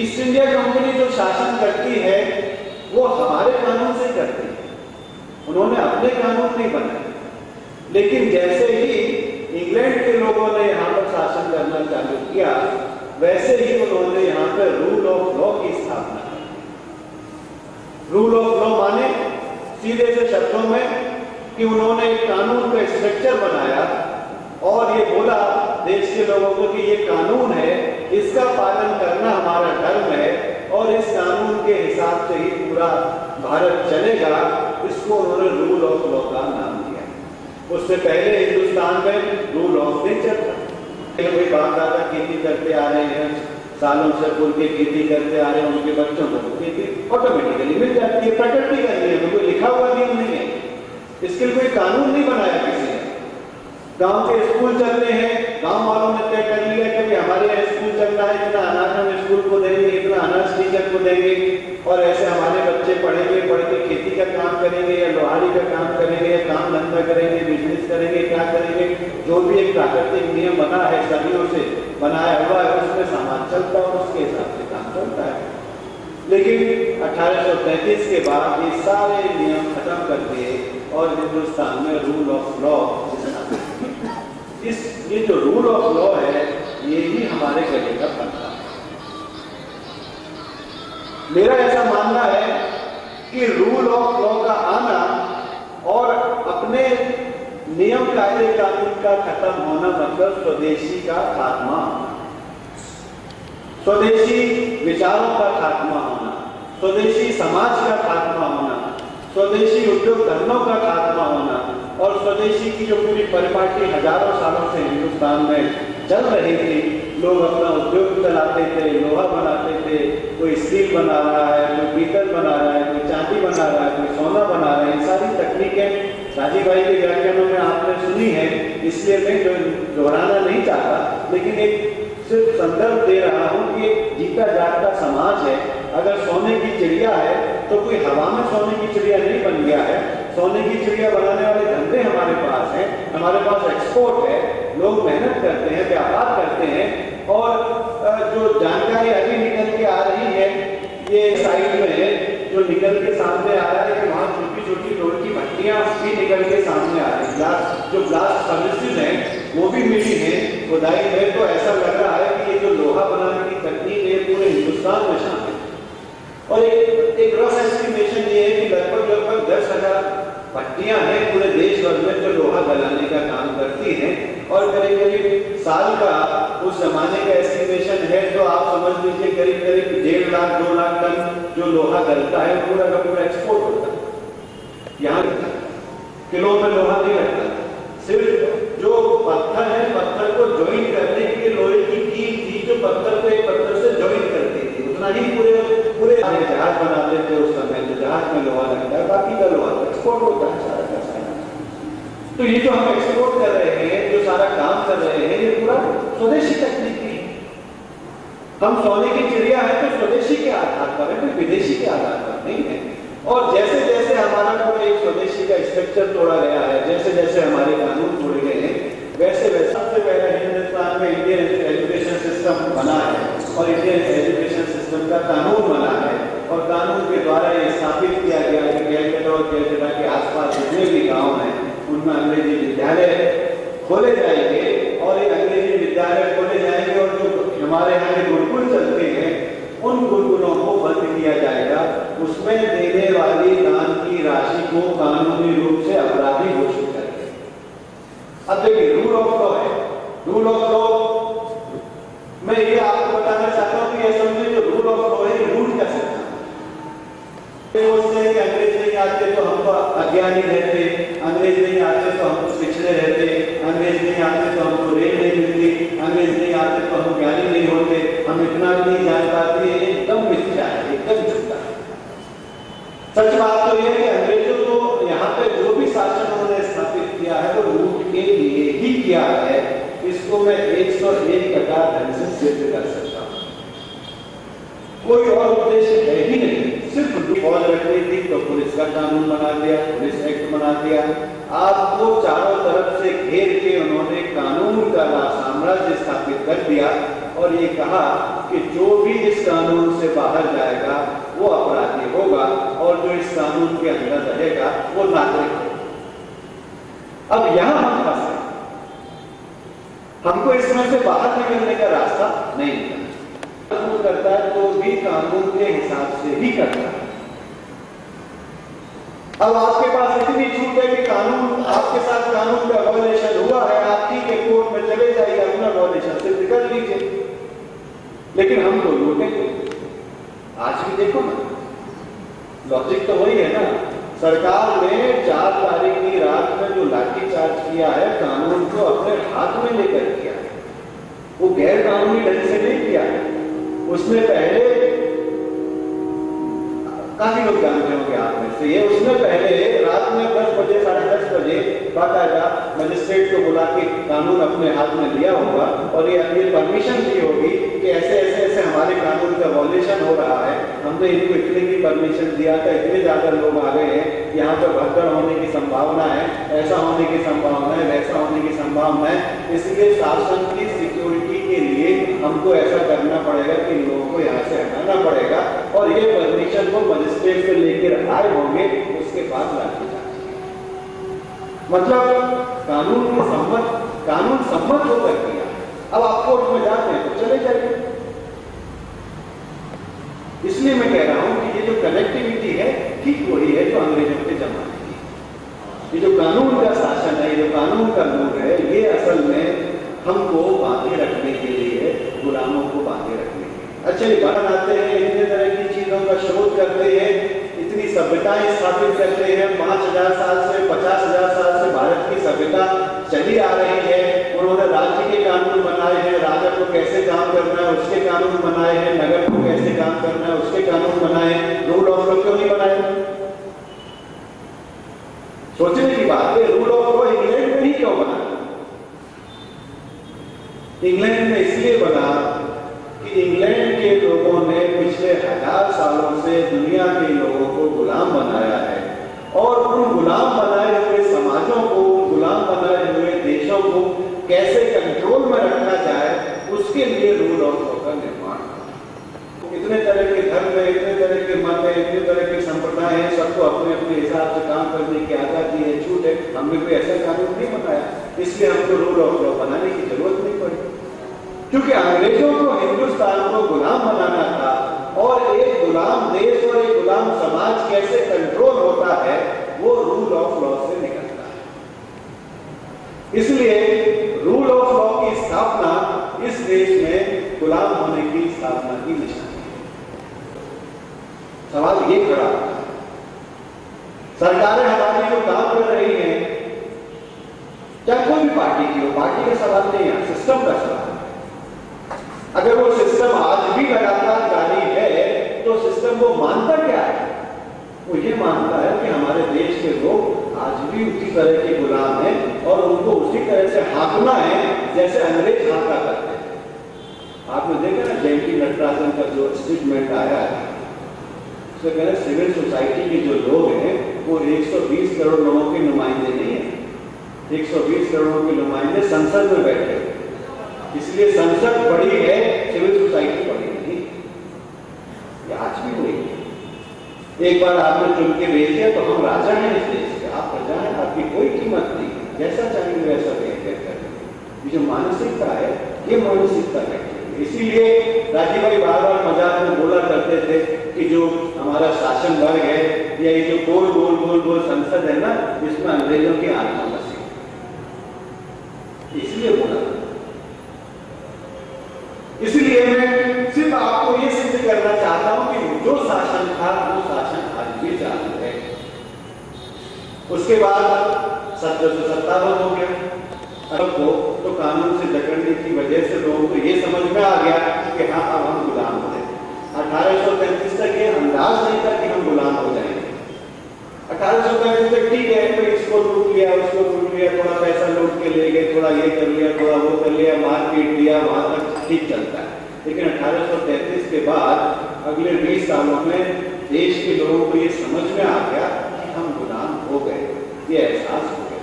ईस्ट इंडिया कंपनी जो शासन करती है वो हमारे कानून से करती है, उन्होंने अपने कानून नहीं बनाए। लेकिन जैसे ही इंग्लैंड के लोगों ने यहाँ पर शासन करना चालू किया, वैसे ही उन्होंने यहाँ पर रूल ऑफ लॉ की स्थापना की। रूल ऑफ लॉ माने सीधे से शब्दों में कि उन्होंने एक कानून का स्ट्रक्चर बनाया और ये बोला देश के लोगों को कि ये कानून है, इसका पालन करना हमारा धर्म है और इस कानून के हिसाब से ही पूरा भारत चलेगा। इसको उन्होंने रूल ऑफ लॉ का नाम दिया। उससे पहले हिंदुस्तान में रूल ऑफ नहीं चलता। कोई बाप दादा खेती करते आ रहे हैं, सालों से उनके खेती करते आ रहे हैं, उनके बच्चों को खेती ऑटोमेटिकली मिल जाती है, प्रकृति का नियम, कोई लिखा हुआ नियम नहीं है, इसके लिए कोई कानून नहीं बनाया किसी ने। गांव के स्कूल चल रहे हैं, गांव वालों ने तय कर लिया कि हमारे यहाँ स्कूल चल रहा है, इतना अनाज हम स्कूल को देंगे, इतना अनाज टीचर को देंगे और ऐसे हमारे बच्चे बच्चे पढ़ेंगे, पढ़ के खेती का काम करेंगे या लोहारी का काम करेंगे या काम धंधा करेंगे, बिजनेस करेंगे, क्या करेंगे, जो भी एक प्राकृतिक नियम बना है, सदियों से बनाया हुआ है, उसमें समाज चलता है और उसके हिसाब से काम चलता है। लेकिन 1833 के बाद ये सारे नियम खत्म कर दिए और हिंदुस्तान में रूल ऑफ लॉ, ये जो रूल ऑफ लॉ है ये ही हमारे गले का फंदा है। मेरा ऐसा मानना है कि रूल ऑफ लॉ का आना और अपने नियम कायदे कानून का खत्म होना मतलब स्वदेशी का खात्मा, स्वदेशी विचारों का खात्मा होना, स्वदेशी समाज का खात्मा होना, स्वदेशी उद्योग धंधों का खात्मा होना और स्वदेशी की जो पूरी परिपाटी हजारों सालों से हिंदुस्तान में चल रही थी। लोग अपना उद्योग चलाते थे, लोहा बनाते थे, कोई स्टील बना रहा है, कोई पीतल बना रहा है, कोई चांदी बना रहा है, कोई सोना बना रहा है। सारी तकनीकें राजीव भाई के व्याख्यानों में आपने सुनी है, इसलिए मैं दोहराना नहीं चाहता, लेकिन एक सिर्फ संदर्भ दे रहा हूं कि एक जीता जागता समाज है। अगर सोने की चिड़िया है तो कोई हवा में सोने की चिड़िया नहीं बन गया है। सोने की चिड़िया बनाने वाले धंधे हमारे पास हैं, हमारे पास एक्सपोर्ट है, लोग मेहनत करते हैं, व्यापार करते हैं और जो जानकारी अभी निकल के आ रही है ये साइड में जो निकल के सामने आ रहा है कि वहाँ छोटी छोटी लोहे की भट्टियां भी निकल के सामने आ रही है। जो ब्लास्ट सर्विसेज हैं वो भी मिली है खुदाई में, तो ऐसा लग रहा है कि ये जो लोहा बनाने की तकनीक है पूरे हिंदुस्तान में शामिल है। और एक रफ एस्टिमेशन ये है कि लगभग 10,000 भट्टियां हैं पूरे देश भर में जो लोहा गलाने का काम करती हैं और करीब साल का उस जमाने का एस्टिमेशन है जो आप समझ लीजिए करीब 1.5 लाख 2 लाख टन जो लोहा गलता है पूरा का पूरा एक्सपोर्ट होता है। यहाँ किलो में लोहा नहीं लगता, सिर्फ जो पत्थर है पत्थर को ज्वाइन करने के लिए लोहे की कील थी जो पत्थर को एक पत्थर से ज्वाइन करती थी, उतना ही पूरे जहाज बनाते थे उस समय, तो जहाज में लोहा लगता है, बाकी का लोहा एक्सपोर्ट होता है सारा का सारा। तो ये जो हम एक्सपोर्ट कर रहे हैं, जो सारा काम कर रहे हैं, ये पूरा स्वदेशी तकनीक है। हम सोने की चिड़िया है तो स्वदेशी के आधार पर है, कोई विदेशी के आधार पर नहीं है। और जैसे जैसे हमारा पूरा एक स्वदेशी का स्ट्रक्चर तोड़ा गया है, जैसे जैसे हमारे कानून तोड़े गए हैं, वैसे वैसे सबसे पहले हिंदुस्तान में इंडियन एजुकेशन सिस्टम बना है और इंडियन एजुकेशन सिस्टम का कानून बना है और कानून के द्वारा ये स्थापित किया गया है कि कैलकाटा और कैलकाटा के आसपास जितने भी गाँव हैं उनमें अंग्रेजी विद्यालय खोले जाएंगे और ये अंग्रेजी विद्यालय खोले जाएंगे और जो हमारे यहाँ के गुरुकुल चलते हैं उन गुरुकुलों को बंद किया जाएगा। उसमें देने वाली दान की राशि को कानूनी रूप से अपराधी घोषित करेंगे। अब देखिए रूल ऑफ लॉ है, रूल ऑफ लॉ मैं ये आपको बताना चाहता हूँ कि ये समझे जो रूल ऑफ लॉ है रूल क्या सकता है। कि अंग्रेज नहीं आते तो हम तो अज्ञानी रहते, अंग्रेज नहीं आते तो हम तो पिछड़े रहते, अंग्रेज नहीं आते तो हमको रेल नहीं मिलती, अंग्रेज नहीं आते तो हम ज्ञानी नहीं होते, हम इतना नहीं जान पाते। एकदम मिथ्या है, एकदम झूठा है। सच बात तो यह है कि अंग्रेजों को यहाँ पे जो भी शासन उन्होंने स्थापित किया है वो लूट के लिए ही किया है। इसको मैं 101% ढंग से सिद्ध कर सकता हूँ। कोई और उद्देश्य है ही नहीं, सिर्फ फौज रखनी थी तो पुलिस का कानून बना दिया, पुलिस एक्ट बना दिया। आपको चारों तरफ से घेर के उन्होंने कानून का साम्राज्य स्थापित कर दिया और ये कहा कि जो भी इस कानून से बाहर जाएगा वो अपराधी होगा और जो इस कानून के अंदर रहेगा वो नागरिक होगा। अब यहां हम फंसे, हमको इसमें से बाहर निकलने का रास्ता नहीं मिला। कानून करता है तो भी कानून के हिसाब से ही करता है। अब आपके पास इतनी छूट है कि कानून आपके साथ कानून का वायलेशन हुआ है, आप ठीक है कोर्ट में चले जाइए, अपना वायलेशन सिद्ध कर लीजिए, लेकिन हम तो लूटेंगे। आज भी देखो ना, लॉजिक तो वही है ना। सरकार ने 4 तारीख की रात में जो लाठीचार्ज किया है कानून को अपने हाथ में लेकर किया है, वो गैर कानूनी ढंग से नहीं किया है। उसने पहले काफी लोग जानते होंगे आप में से ये, उसने पहले रात में 10 बजे 10:30 बजे बाकायदा मजिस्ट्रेट को बुला के कानून अपने हाथ में लिया होगा और ये परमिशन दी होगी कि ऐसे ऐसे ऐसे हमारे कानून का वायलेशन हो रहा है हमने इनको इतने की परमिशन दिया था, इतने ज्यादा लोग आ गए हैं, यहाँ पे भगदड़ होने की संभावना है, ऐसा होने की संभावना है, वैसा होने की संभावना है, इसलिए शासन की सिक्योरिटी के लिए हमको ऐसा करना पड़ेगा कि लोगों को यहाँ से हटाना पड़ेगा और ये परमिशन को मजिस्ट्रेट से लेकर आए होंगे, उसके बाद लाठीचार्ज। मतलब कानून सम्मत होकर किया। अब आप कोर्ट में जाते हैं तो चले जाइए। इसलिए मैं कह रहा हूं कि ये जो कनेक्टिविटी है ठीक वही है जो अंग्रेजों के जमाने की। ये जो कानून का शासन है, ये जो कानून का रूल है, ये असल में हमको बांधे रखने के लिए, गुलामों को बांधे रखने के लिए। अच्छा, ये बनाते हैं, इतने तरह की चीजों का शोध करते हैं, इतनी सभ्यताएं स्थापित करते हैं। 5000 साल से 50,000 साल से भारत की सभ्यता चली आ रही है। उन्होंने राज्य के कानून बनाए हैं, राजा को कैसे काम करना है उसके कानून बनाए हैं, नगर को कैसे काम करना है उसके कानून बनाए। रूल ऑफ लॉ क्यों नहीं बनाए? सोचने की बात है, रूल ऑफ लॉ इंग्लैंड में ही क्यों बना? इंग्लैंड में इसलिए बना कि इंग्लैंड के लोगों ने पिछले 1000 सालों से दुनिया के लोगों को गुलाम बनाया है और उन गुलाम बनाए हुए समाजों को, गुलाम बनाए हुए देशों को कैसे कंट्रोल में रखा जाए, उसके लिए रूल ऑफ लॉ का निर्माण। इतने तरह के धर्म है, इतने तरह के मत है, इतने तरह के संप्रदाय हैं, सबको अपने अपने हिसाब से काम करने की आजादी है, छूट है। हमने कोई ऐसा कानून नहीं बनाया, इसलिए हमको रूल ऑफ लॉ बनाने की जरूरत नहीं पड़ी, क्योंकि अंग्रेजों को हिंदुस्तान को गुलाम बनाना था और एक गुलाम देश और एक गुलाम समाज कैसे कंट्रोल होता है वो रूल ऑफ लॉ से निकलता है। इसलिए रूल ऑफ लॉ की स्थापना इस देश में गुलाम होने की स्थापना की निशानी है। सवाल ये खड़ा है, सरकारें हमारी जो काम कर रही हैं, चाहे कोई भी पार्टी की हो, पार्टी का सवाल नहीं है, सिस्टम का सवाल है। अगर वो सिस्टम आज भी लगातार जारी है तो सिस्टम वो मानता क्या है? वो ये मानता है कि हमारे देश के लोग आज भी उसी तरह के गुलाम हैं और उनको उसी तरह से हांकना है जैसे अंग्रेज हांका करते हैं। आपने देखा ना जयंती नटराजन का जो स्टेटमेंट आया है, उसमें कह रहे सिविल सोसाइटी के जो लोग हैं वो 120 करोड़ लोगों के नुमाइंदे नहीं है। 120 करोड़ के नुमाइंदे संसद में बैठे हैं, इसलिए संसद बड़ी है, सिविल सोसाइटी बड़ी नहीं। ये आज भी हुई है। एक बार आपने चुन के भेज दिया तो हम राजा हैं इस देश के, आप प्रजा हैं, आपकी कोई कीमत नहीं, जैसा चाहेंगे वैसा बिहेव करेंगे। ये जो मानसिकता है, ये मानसिकता है। इसीलिए राजीव भाई बार बार मजाक में बोला करते थे कि जो हमारा शासन वर्ग है या ये जो गोल गोल गोल गोल संसद है ना, इसमें अंग्रेजों की आत्मा बसी, इसलिए बोला। इसलिए मैं सिर्फ आपको ये सिद्ध करना चाहता हूं कि जो शासन था वो शासन आज भी चालू है। उसके बाद 1757 हो गया। अब तो कानून से जकड़ने की वजह से लोगों को ये समझ में आ गया कि हाँ अब हम गुलाम हो गए। 1835 तक ये अंदाज नहीं था कि हम गुलाम हो जाएंगे। 1835 तक ठीक है, तो इसको लूट लिया, उसको लूट लिया, थोड़ा पैसा लूट के ले गए, थोड़ा ये कर लिया, थोड़ा वो कर लिया, मार पीट दिया, वहां तक ठीक चलता है। लेकिन 1833 के बाद अगले 20 सालों में देश के लोगों को ये समझ में आ गया कि हम गुलाम हो गए, ये एहसास हो गया।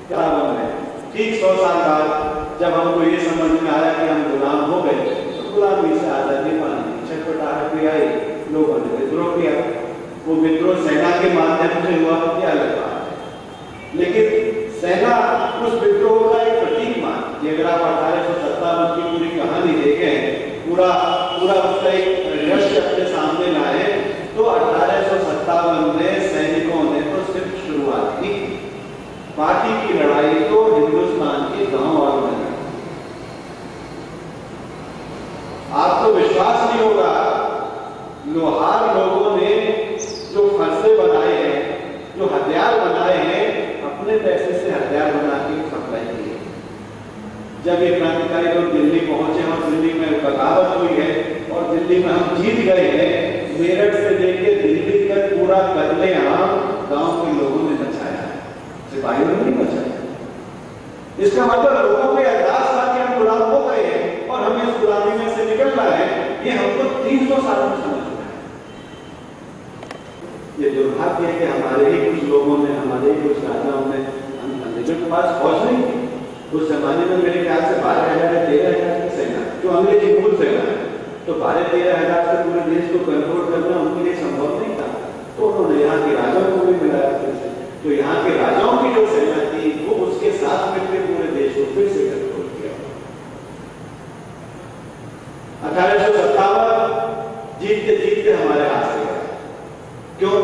क्या है, ठीक 100 साल बाद जब हमको ये समझ में आया कि हम गुलाम हो गए, तो गुलामी से आजादी पाने की छटपटाहट भी आई, लोगों ने विद्रोह किया। वो विद्रोह सेना के माध्यम से हुआ, क्या अलग बात है, लेकिन सेना उस विद्रोह का एक प्रतीक मान। अगर आप 1857 की पूरी कहानी देखें, पूरा उसका एक रहस्य अपने सामने लाए, तो 1857 में सैनिकों ने तो सिर्फ शुरुआत की, बाकी की लड़ाई तो हिंदुस्तान के गांव और में। आपको विश्वास नहीं होगा, लोहार लोगों ने जो फरसे बनाए हैं, जो हथियार बनाए हैं, अपने पैसे से हथियार बना के सप्लाई किए। जब ये क्रांतिकारी लोग दिल्ली पहुंचे और दिल्ली में बगावत हुई है और दिल्ली में हम जीत गए हैं, मेरठ से लेकर दिल्ली तक पूरा कत्लेआम गांव के लोगों ने मचाया, सिपाहियों ने नहीं मचाया। इसका मतलब लोगों के एहसास था कि हम गुलाम हो गए हैं और हमें इस गुलामी में से निकलना है। ये हमको 300 साल में समझ में आया। की है कि हमारे ही कुछ लोगों ने, हमारे ही कुछ राजाओं ने अंग्रेजों के पास पहुंच नहीं थी। उस जमाने में मेरे ख्याल से 12,000 या 13,000 की सेना, जो अंग्रेजी मूल सेना है, तो 12-13,000 से पूरे देश को कंट्रोल करना उनके लिए संभव नहीं था। तो उन्होंने यहाँ के राजाओं को भी मिलाया फिर से, तो यहाँ के राजाओं की जो सेना थी वो उसके साथ मिलकर पूरे देश को फिर से कंट्रोल किया। 1857 जीतते जीतते हमारे हाथ से गया। क्यों?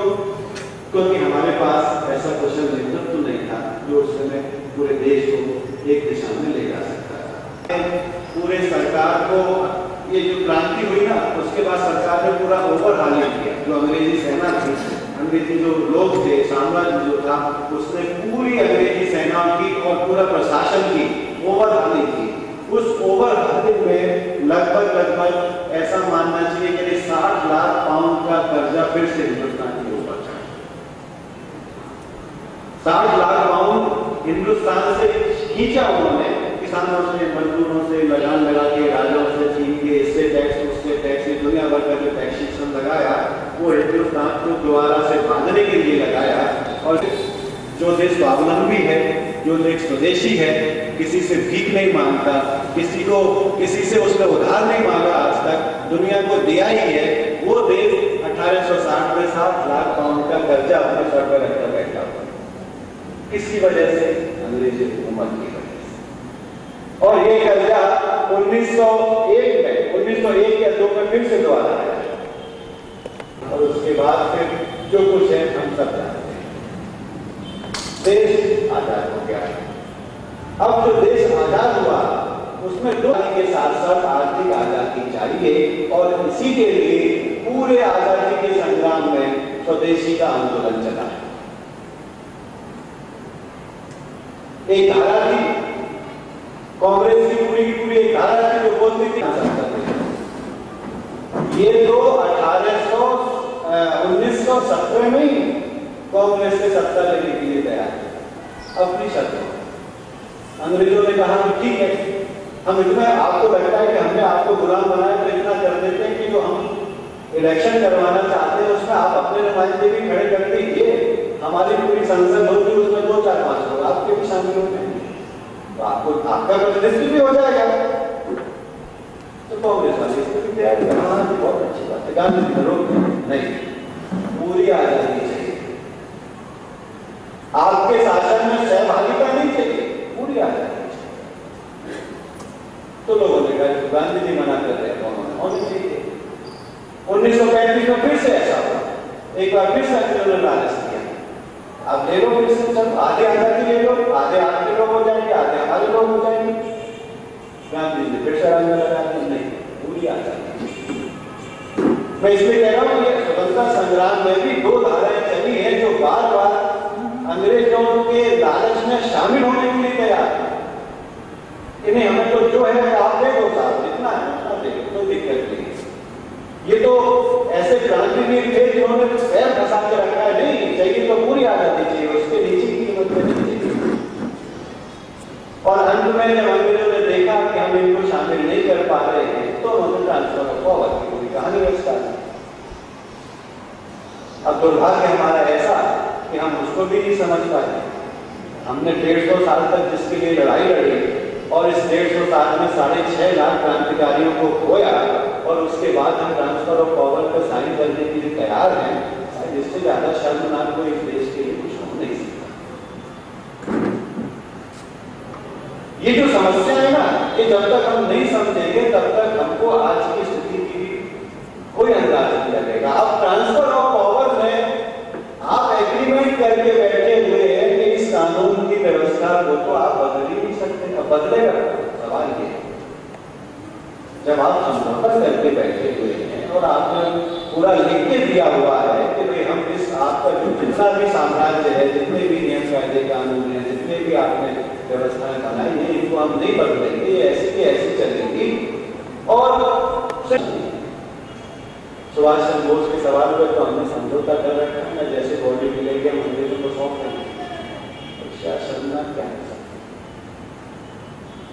क्योंकि हमारे पास ऐसा कुशल नेतृत्व नहीं था जो उस समय पूरे देश को एक दिशा में ले जा सकता था। पूरे सरकार को ये जो क्रांति हुई ना, उसके बाद सरकार ने पूरा ओवरहालिंग किया। जो अंग्रेजी सेना थी, अंग्रेजी जो लोग थे, साम्राज्य जो था, उसने पूरी अंग्रेजी सेना की और पूरा प्रशासन की ओवरहालिंग की। उस ओवरहालिंग में लगभग ऐसा मानना चाहिए कि 60 लाख पाउंड का कर्जा फिर से हिंदुस्तान के ऊपर चढ़ा। 60 लाख पाउंड हिंदुस्तान से खींचा उन्होंने, किसानों से, मजदूरों से, लगान लगा के, राजाओं से छीन के, इससे टैक्स, उससे टैक्स, दुनिया भर का जो टैक्सेशन लगाया वो हिंदुस्तान को दोबारा से बांधने के लिए लगाया। और जो देश स्वावलंबी है, जो देश स्वदेशी है, किसी से भीख नहीं मांगता, किसी से उसने उधार नहीं मांगा आज तक, दुनिया को दिया ही है, वो देश 1860 में 60 लाख पाउंड का कर्जा अपने सर पर रखकर बैठा हुआ। किसकी वजह से? अंग्रेजी हुकूमत की वजह से। और ये कर्जा 1901 या 2 में फिर से दोबारा आया, और उसके बाद फिर जो कुछ है हम सब जानते हैं। देश आजाद हो गया। अब जो देश आजाद हुआ उसमें दो के साथ साथ आर्थिक आजादी चाहिए, और इसी के लिए पूरे आजादी के संग्राम में स्वदेशी का आंदोलन चला। एक धारा थी कांग्रेस की पूरी एक धारा थी जो बोलती थी ये तो 1917 में ही कांग्रेस से सत्ता लेने के लिए तैयार है अपनी शर्तों। अंग्रेजों ने कहा कि ठीक है, हम इतना, आपको लगता है कि हमने आपको गुलाम बनाया तो इतना कर देते हैं कि जो हम इलेक्शन करवाना चाहते हैं उसमें आप अपने नुमाइंदे भी खड़े कर दीजिए, हमारी पूरी संसद होगी, उसमें 2-4-5 लोग आपके भी शामिल हो जाएंगे, तो आपको आपका प्रतिनिधित्व भी हो जाएगा। तो कांग्रेस वाले इसको भी तैयार करना बहुत अच्छी बात है। गांधी जी लोग नहीं, पूरी आजादी चाहिए, आपके शासन में सहभागिता नहीं चाहिए, पूरी आजादी। तो लोगों ने कहा गांधी जी मना कर रहे हैं, होनी चाहिए। 1935 में फिर से ऐसा हुआ, एक बार फिर से अंग्रेजों ने लालच किया, आप ले लो फिर से, सब आधे आजादी ले लो, आधे आपके लोग हो जाएंगे, आधे हमारे लोग हो जाएंगे। गांधी जी फिर से आगे लगा नहीं, पूरी आजादी। मैं इसलिए कह रहा हूं कि स्वतंत्रता संग्राम में भी 2 धाराएं चली हैं जो बार बार अंग्रेजों के लालच में शामिल होने के लिए तैयार है कि नहीं, हमें तो जो है आप दे दो साहब, जितना है उतना दे दो, कोई दिक्कत नहीं। ये तो ऐसे क्रांतिवीर थे जिन्होंने पैर फंसा के रखा है, नहीं चाहिए तो पूरी आजादी चाहिए, उसके नीचे की कीमत में नहीं चाहिए। और अंत में जब अंग्रेजों ने देखा कि हम इनको शामिल नहीं कर पा रहे हैं तो उन्होंने ट्रांसफर ऑफ पावर की पूरी कहानी रचता है। अब दुर्भाग्य हमारा ऐसा कि हम उसको भी नहीं समझ पाए। हमने 150 साल तक जिसके लिए लड़ाई लड़ी और इस 150 साल में 6.5 लाख क्रांतिकारियों को खोया, और उसके बाद हम ट्रांसफर ऑफ पावर पर साइन करने के लिए तैयार हैं, शायद इससे ज्यादा शर्मनाक कोई इस देश के लिए कुछ हो नहीं सकता। ये जो समस्या है ना, ये जब तक हम नहीं समझेंगे तब तक हमको आज की स्थिति की कोई अंदाज नहीं लगेगा। अब ट्रांसफर ऑफ पावर में आप एग्रीमेंट करके बैठे हुए हैं कि इस कानून की व्यवस्था को तो आप बदल ही नहीं सकते, अब बदलेगा सवाल ये। जब आप समझौता करके बैठे हुए हैं और आपने पूरा लिख के दिया हुआ है कि भाई हम इस आपका जो जितना भी साम्राज्य है, जितने भी नियम कायदे कानून है, जितने भी आपने व्यवस्थाएं बनाई है, इनको हम नहीं बदलेंगे, ऐसी की ऐसी चलेगी। और सुभाष चंद्र बोस के सवाल पर तो हमने समझौता कर रखा है ना, जैसे बॉडी मिलेगी हम अंग्रेजों को सौंप देंगे, शर्मनाक क्या है।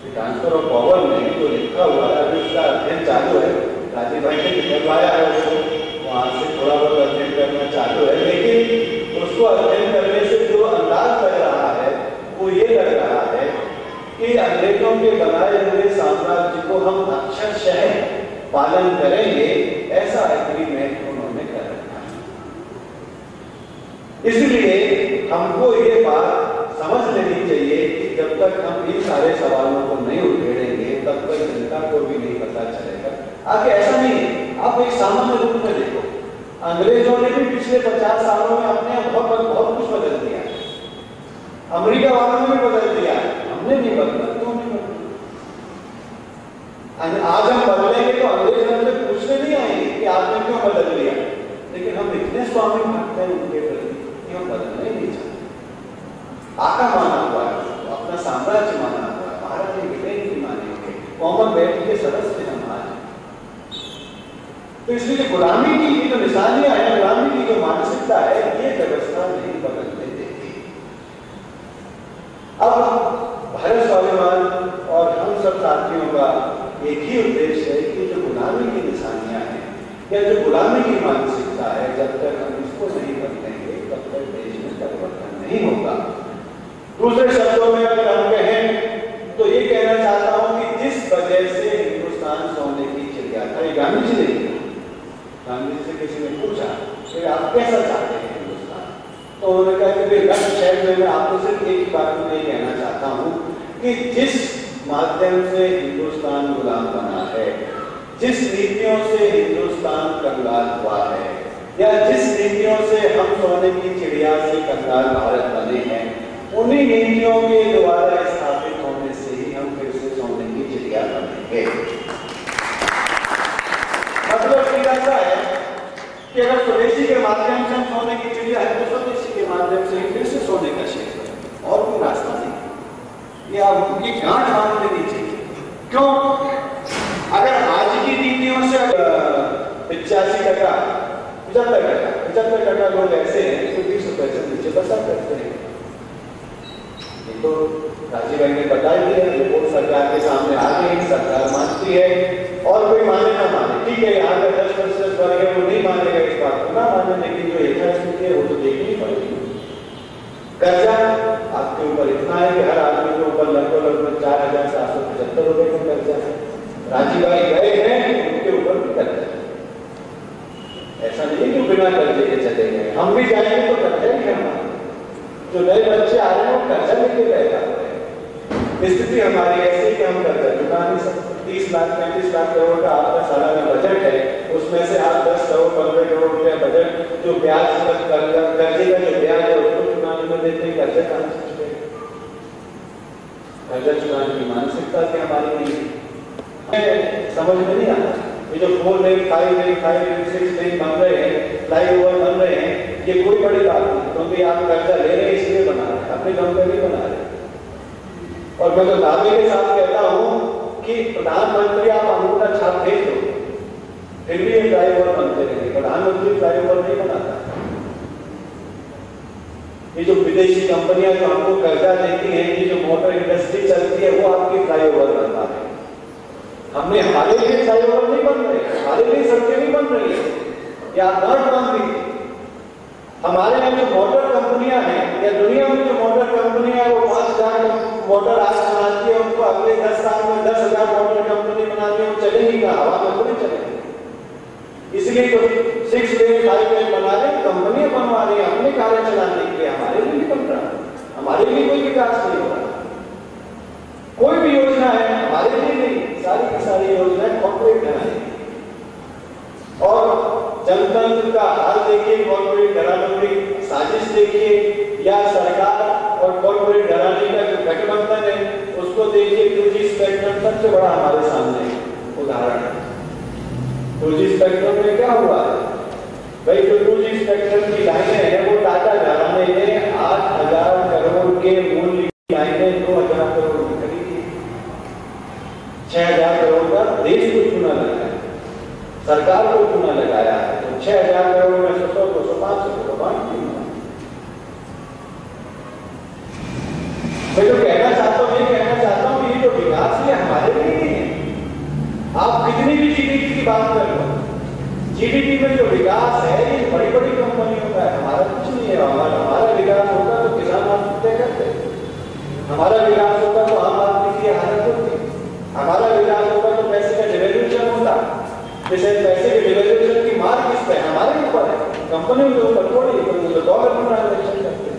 ट्रांसफर ऑफ पावर में जो लिखा हुआ है, अभी उसका अध्ययन चालू है, राजीव भाई ने निकलवाया है उसको, वहां से थोड़ा बहुत अध्ययन करना चालू है, लेकिन उसको अध्ययन करने से जो अंदाज लग रहा है वो ये लग रहा है कि अंग्रेजों के बनाए हुए साम्राज्य को हम अक्षरशः पालन करेंगे, ऐसा एग्रीमेंट उन्होंने कर रखा है। इसलिए हमको ये बात समझ लेनी चाहिए कि जब तक हम इन सारे सवालों को नहीं उठेड़ेंगे तब तक जनता को भी नहीं पता चलेगा। आगे ऐसा नहीं है, आप एक सामान्य रूप में देखो, अंग्रेजों ने भी पिछले 50 सालों में अपने बहुत कुछ बदल दिया, अमेरिका वालों ने भी बदल दिया, हमने नहीं बदला, क्यों नहीं बदला? आज हम बदलेंगे तो अंग्रेज हमसे पूछने नहीं आएंगे कि आपने क्यों बदल दिया, लेकिन हम इतने स्वामी भक्त हैं उनके प्रति कि हम बदलना ही नहीं चाहते। आका माना हुआ है, अपना साम्राज्य माना हुआ है, भारत में विलेन की मानेंगे, कॉमनवेल्थ के सदस्य हम आज। तो इसलिए गुलामी की जो निशानियां है, गुलामी की जो मानसिकता है, ये व्यवस्था नहीं बदलने देती। अब भारत स्वाभिमान और हम सब साथियों का एक ही उद्देश्य है कि जो गुलामी की निशानियां हैं या जो गुलामी की मानसिकता है, जब तक हम इसको नहीं बदलेंगे तब तक देश में परिवर्तन नहीं होगा। दूसरे शब्दों में अगर हम कहें तो ये कहना चाहता हूं कि जिस वजह से हिंदुस्तान सोने की चिड़िया था, ये गांधी जी ने किया। गांधी जी से किसी ने पूछा कि आप कैसा चाहते हैं हिंदुस्तान, तो उन्होंने कहा कि लक्ष्य शहर में आपको सिर्फ एक ही बात में कहना चाहता हूं कि जिस माध्यम से हिंदुस्तान गुलाम बना है, जिस नीतियों से हिंदुस्तान कंगाल हुआ है, या जिस नीतियों से हम सोने की चिड़िया से कंगाल भारत बने हैं, उन्हीं नीतियों के द्वारा स्थापित होने से ही हम फिर से सोने की चिड़िया बनेंगे। मतलब ऐसा है कि अगर स्वदेशी के माध्यम से हम सोने की चिड़िया है तो स्वदेशी के माध्यम से ही फिर से सोने का शेर है, और कोई रास्ता नहीं। ये आप ये गांठ बांध लेनी चाहिए। क्यों? अगर आज की नीतियों से 85%, 75% लोग ऐसे हैं जो 20 रुपए से नीचे बसा करते हैं। तो राजीव भाई ने बताया दिया, रिपोर्ट सरकार के सामने आ गई, सरकार मानती है, और कोई माने ना माने, ठीक है, यहाँ का 10% वर्ग है वो नहीं मानेगा इस बात को, ना माने, लेकिन जो यथास्थिति है वो तो देखनी पड़ेगी। कर्जा आपके ऊपर इतना है कि हर आदमी के ऊपर लगभग 4,775 रुपए का कर्जा है। राजीव भाई गए हैं, उनके ऊपर भी कर्जा है। ऐसा नहीं कि बिना कर्जे के चले गए, हम भी जाएंगे तो कर्जा ही है हमारा। जो नए बच्चे आ रहे हैं वो कर्जा लेके गए जा रहे हैं। स्थिति हमारी ऐसी कि हम कर्जा चुका नहीं सकते। 30 लाख 35 लाख करोड़ का आपका सालाना बजट है, उसमें से आप 10 करोड़ 15 करोड़ रुपया बजट जो ब्याज कर्जे का जो ब्याज है उसको चुकाने में देते हैं, कर्जा कहां से चुकेगा? कर्जा चुकाने की मानसिकता क्या हमारी नहीं है, समझ में नहीं आता। ये जो 4 लेन 5 लेन 5 लेन 6 लेन बन रहे हैं, फ्लाईओवर बन रहे हैं, ये कोई बड़ी बात नहीं, क्योंकि आप कर्जा ले रहे हैं इसलिए बना रहे हैं, अपने दम पर नहीं बना रहे। और मैं तो दावे के साथ कहता हूं कि प्रधानमंत्री आप अंगूठा छाप भेज दो, फिर भी ये फ्लाईओवर बनते रहेंगे। प्रधानमंत्री फ्लाईओवर नहीं बनाता। ये जो विदेशी कंपनियां जो हमको कर्जा देती हैं, ये जो मोटर इंडस्ट्री चलती है, वो आपकी फ्लाईओवर बनवा रहे हैं। हमने हमारे लिए फ्लाईओवर नहीं बन रहे, हमारे लिए सड़कें नहीं बन रही है, या नॉट बन रही। हमारे यहाँ जो मोटर कंपनियां हैं या दुनिया में जो मोटर कंपनियां हैं वो 5,000 मोटर आज बनाती है, उनको अगले 10 साल में 10,000 मोटर कंपनी बनाती है, वो चलेगी कहाँ? हवा में थोड़ी चलेगी। इसलिए तो 6 लेन 5 लेन बना रहे, कंपनियां बनवा रही है अपने कार्य चलाने के लिए, हमारे लिए नहीं बन रहा, हमारे लिए कोई विकास नहीं हो रहा। कोई भी योजना है हमारे लिए नहीं, सारी की सारी योजनाएं कॉर्पोरेट बनाएंगे। और जनतंत्र का हाल देखिए, कॉर्पोरेट घराने की साजिश देखिए, या सरकार और कॉर्पोरेट घराने का जो गठबंधन है उसको देखिए। 2G स्पेक्ट्रम सबसे बड़ा हमारे सामने उदाहरण है। 2G स्पेक्ट्रम में क्या हुआ है भाई? जो 2G स्पेक्ट्रम की लाइनें हैं वो टाटा घराने ने 8,000 करोड़ के मूल्य की लाइनें 2,000 करोड़ की खरीदी। 6,000 करोड़ का देश को चूना लगाया, सरकार को चूना लगाया है, तो 6,000 करोड़ में 100 200 500 करोड़ बांट दी। मैं जो कहना चाहता हूँ, ये कहना चाहता हूँ कि ये जो विकास है हमारे लिए नहीं है। आप कितनी भी जीडीपी की बात कर लो, जीडीपी में जो विकास है ये बड़ी बड़ी कंपनियों का है, हमारा कुछ नहीं है। हमारा हमारा विकास होता तो आम आदमी की हालत होती, हमारा विकास होता तो पैसे का डिवेल्यूशन होता। जैसे पैसे के डिवेल्यूशन की मार किस पे? हमारे ऊपर है, कंपनियों के ऊपर थोड़ी, तो डॉलर में ट्रांजेक्शन करते हैं।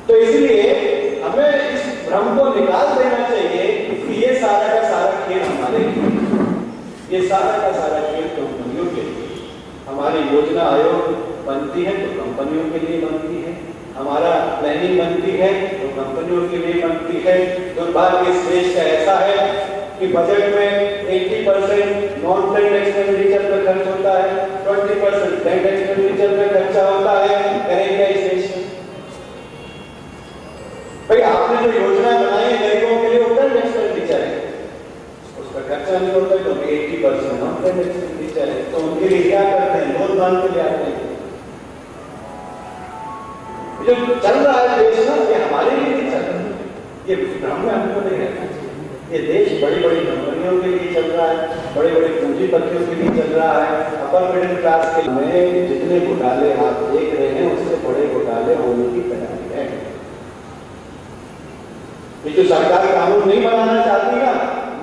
तो इसलिए हमें इस भ्रम को निकाल देना चाहिए कि ये सारा का सारा खेल हमारे लिए, ये सारा का सारा खेल कंपनियों के लिए। हमारी योजना आयोग बनती है तो कंपनियों के लिए बनती है, हमारा प्लानिंग बनती है तो कंपनियों के लिए बनती है। दुर्भाग्य इस देश का ऐसा है कि बजट में 80% नॉन प्लान्ड एक्सपेंडिचर पर खर्च होता है, 20% प्लान्ड एक्सपेंडिचर पर खर्चा होता है। करेंगे इस देश में भाई आपने जो योजना बनाई है गरीबों के लिए वो प्लान्ड एक्सपेंडिचर है, उसका खर्चा नहीं होता है तो 80% नॉन प्लान्ड एक्सपेंडिचर है। तो उनके लिए क्या करते हैं? लोन बांध के ले आते हैं। जो चल रहा है देश ना, ये हमारे लिए नहीं चल रहा, ये भ्रम में हमको नहीं रहना चाहिए। ये देश बड़ी बड़ी कंपनियों के लिए चल रहा है, बड़े बड़े पूंजीपतियों के लिए चल रहा है। अपर मिडिल क्लास के लिए जितने घोटाले आप देख रहे हैं उससे बड़े घोटाले होने की तैयारी है। ये जो सरकार कानून नहीं बनाना चाहती ना,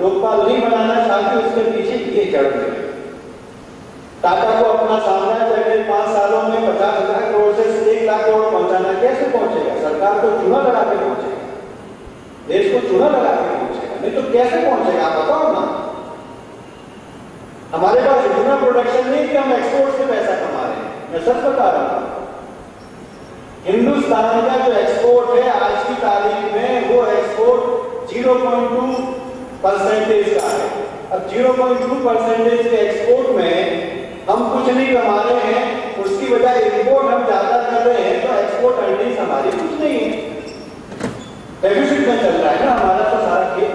लोकपाल नहीं बनाना चाहती, उसके पीछे ये चढ़ रहे हैं। टाटा को अपना साम्राज्य अगले 5 सालों में 50,000 करोड़ से 1 लाख करोड़ पहुंचाना, कैसे पहुंचेगा? सरकार तो चूना लगा के पहुंचेगा, देश को चूना लगा के पहुंचेगा, नहीं तो कैसे पहुंचेगा? आप बताओ ना। हमारे पास इतना प्रोडक्शन नहीं कि हम एक्सपोर्ट से पैसा कमा रहे हैं, मैं सच बता रहा हूं। हिंदुस्तान का जो एक्सपोर्ट है आज की तारीख में, वो एक्सपोर्ट 0.2% का है। अब 0.2% के एक्सपोर्ट में हम कुछ नहीं कमा रहे हैं, उसकी वजह इंपोर्ट हम ज्यादा कर रहे हैं, तो एक्सपोर्ट अर्निंग्स हमारी कुछ नहीं है, डेफिसिट में चल रहा है ना हमारा तो सारा खेल।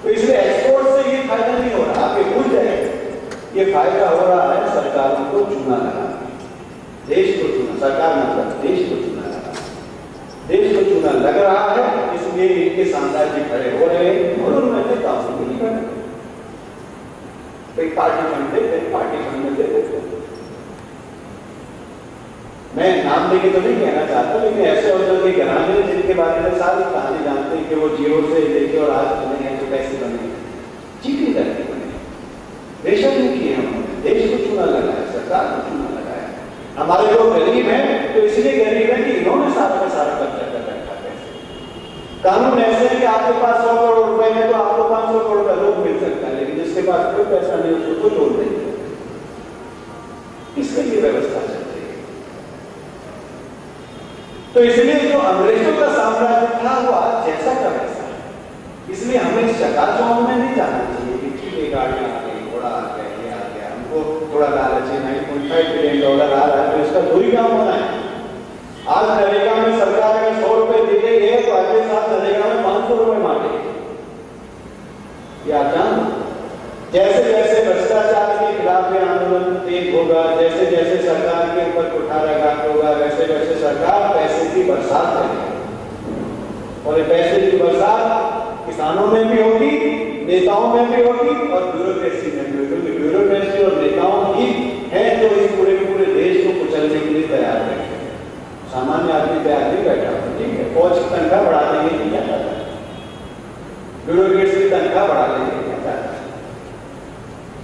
तो इसलिए एक्सपोर्ट से ये फायदा नहीं हो रहा, आप ये भूल जाए, ये फायदा हो रहा है सरकारों को चूना लगा, देश को चूना, सरकार मतलब देश को चूना लगा, देश को चूना लग रहा है। इसलिए इनके साम्राज्य खड़े हो रहे हैं और उन्होंने कानून नहीं बने। पार्टी फंड देते, पार्टी फंड में देते। मैं नाम देके तो नहीं कहना चाहता, लेकिन ऐसे औरतों के घराने जिनके बारे में सारी कहानी जानते हैं कि वो जीरो से लेके और आज बने हैं, जो कैसे बने, चीटी करके बने, रेशम नहीं किए हमने, देश को चूना लगाया, सरकार को चूना लगाया। हमारे लोग गरीब हैं तो इसलिए गरीब है कि इन्होंने सारा का सारा कब्जा कर रखा है। कानून ऐसे है कि आपके पास 100 करोड़ रुपए है तो आपको 500 करोड़ का लोन मिल सकता है, लेकिन जिसके पास कोई पैसा नहीं उसको कोई लोन नहीं मिलता। इसके लिए व्यवस्था चल रही है। तो इसलिए जो अंग्रेजों का साम्राज्य था वो आज जैसा का वैसा है। इसलिए हमें चकाचौंध में नहीं जाना चाहिए कि ठीक है गाड़ी आ गई, घोड़ा आ गया, ये आ गया, हमको थोड़ा लालच है, $9.5 बिलियन आ रहा है तो इसका 2 ही काम होना है। आज नरेगा में सरकार अगर 100 रुपए दे रही है तो अगले साल नरेगा में 500 रुपए मांगेगी। या जान जैसे जैसे भ्रष्टाचार के खिलाफ आंदोलन तेज होगा, जैसे जैसे सरकार के ऊपर कुठाराघात होगा, वैसे वैसे सरकार पैसे की बरसात करेगी। और पैसे की बरसात किसानों में भी होगी, नेताओं में भी होगी और ब्यूरोक्रेसी में भी होगी। ब्यूरोक्रेसी और नेताओं ही है जो इस पूरे देश को कुचलने के लिए तैयार है। सामान्य आदमी तैयार नहीं बैठा, ठीक है, फौज की तनख्वाह बढ़ा देंगे कि क्या चाहता है, ब्यूरोक्रेसी की तनख्वाह बढ़ा देंगे क्या चाहता है,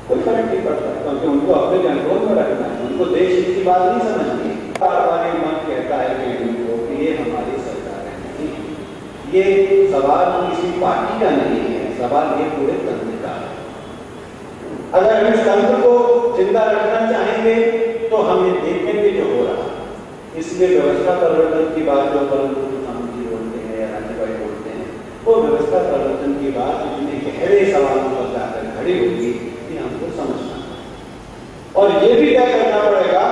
कोई फर्क नहीं पड़ता, क्योंकि उनको अपने कंट्रोल में रखना है, उनको देश की बात नहीं समझनी। बार-बार मन कहता है कि ये हमारी सरकार है, नहीं, ये सवाल किसी पार्टी का नहीं है, सवाल ये पूरे तंत्र का है। अगर हम इस तंत्र को जिंदा रखना चाहेंगे तो हम ये देखेंगे जो हो रहा है। इसलिए व्यवस्था परिवर्तन की बात जो प्रधानमंत्री बोलते हैं या राज्यपाल बोलते हैं, वो व्यवस्था परिवर्तन की बात इतने गहरे सवालों पर जाकर खड़ी होगी कि हमको समझना और ये भी तय करना पड़ेगा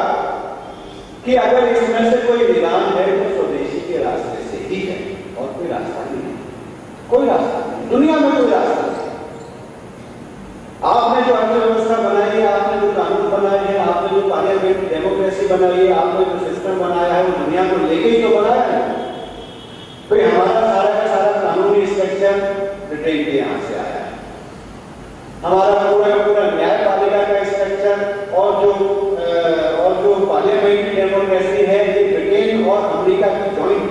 कि अगर इसमें से कोई विधान है तो स्वदेशी के रास्ते से ही है और कोई रास्ता नहीं है, कोई रास्ता नहीं, दुनिया में कोई रास्ता नहीं। आपने जो अर्थव्यवस्था बनाई है, आपने जो कानून बनाए हैं, आपने जो पार्लियामेंट डेमोक्रेसी बनाई है, आपने जो सिस्टम बनाया है, वो दुनिया को लेके ही तो बनाया है। भाई हमारा सारा का सारा कानूनी स्ट्रक्चर ब्रिटेन के यहाँ से आया है, हमारा पूरा न्यायपालिका का स्ट्रक्चर और जो पार्लियामेंट्री डेमोक्रेसी है ये ब्रिटेन और अमेरिका की जॉइंट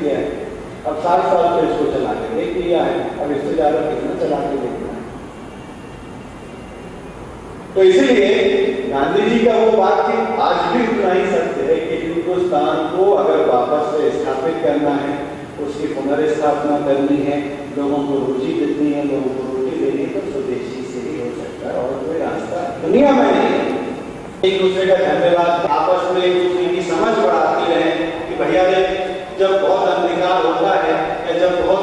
गया है, अब 7 साल से इसको चला के देख लिया है, अब इससे ज्यादा कितना चला के देखना है। तो इसीलिए गांधी जी का वो वाक्य आज भी उतना ही सत्य है कि हिंदुस्तान को अगर वापस से स्थापित करना है, उसकी पुनर्स्थापना करनी है, लोगों को रुचि देनी है, लोगों को रोटी देनी है, तो स्वदेशी से ही हो सकता है और कोई रास्ता दुनिया में नहीं है। एक दूसरे का धन्यवाद, आपस में एक दूसरे की समझ बढ़ाती रहे कि भैया जब बहुत अंधकार होता है या जब बहुत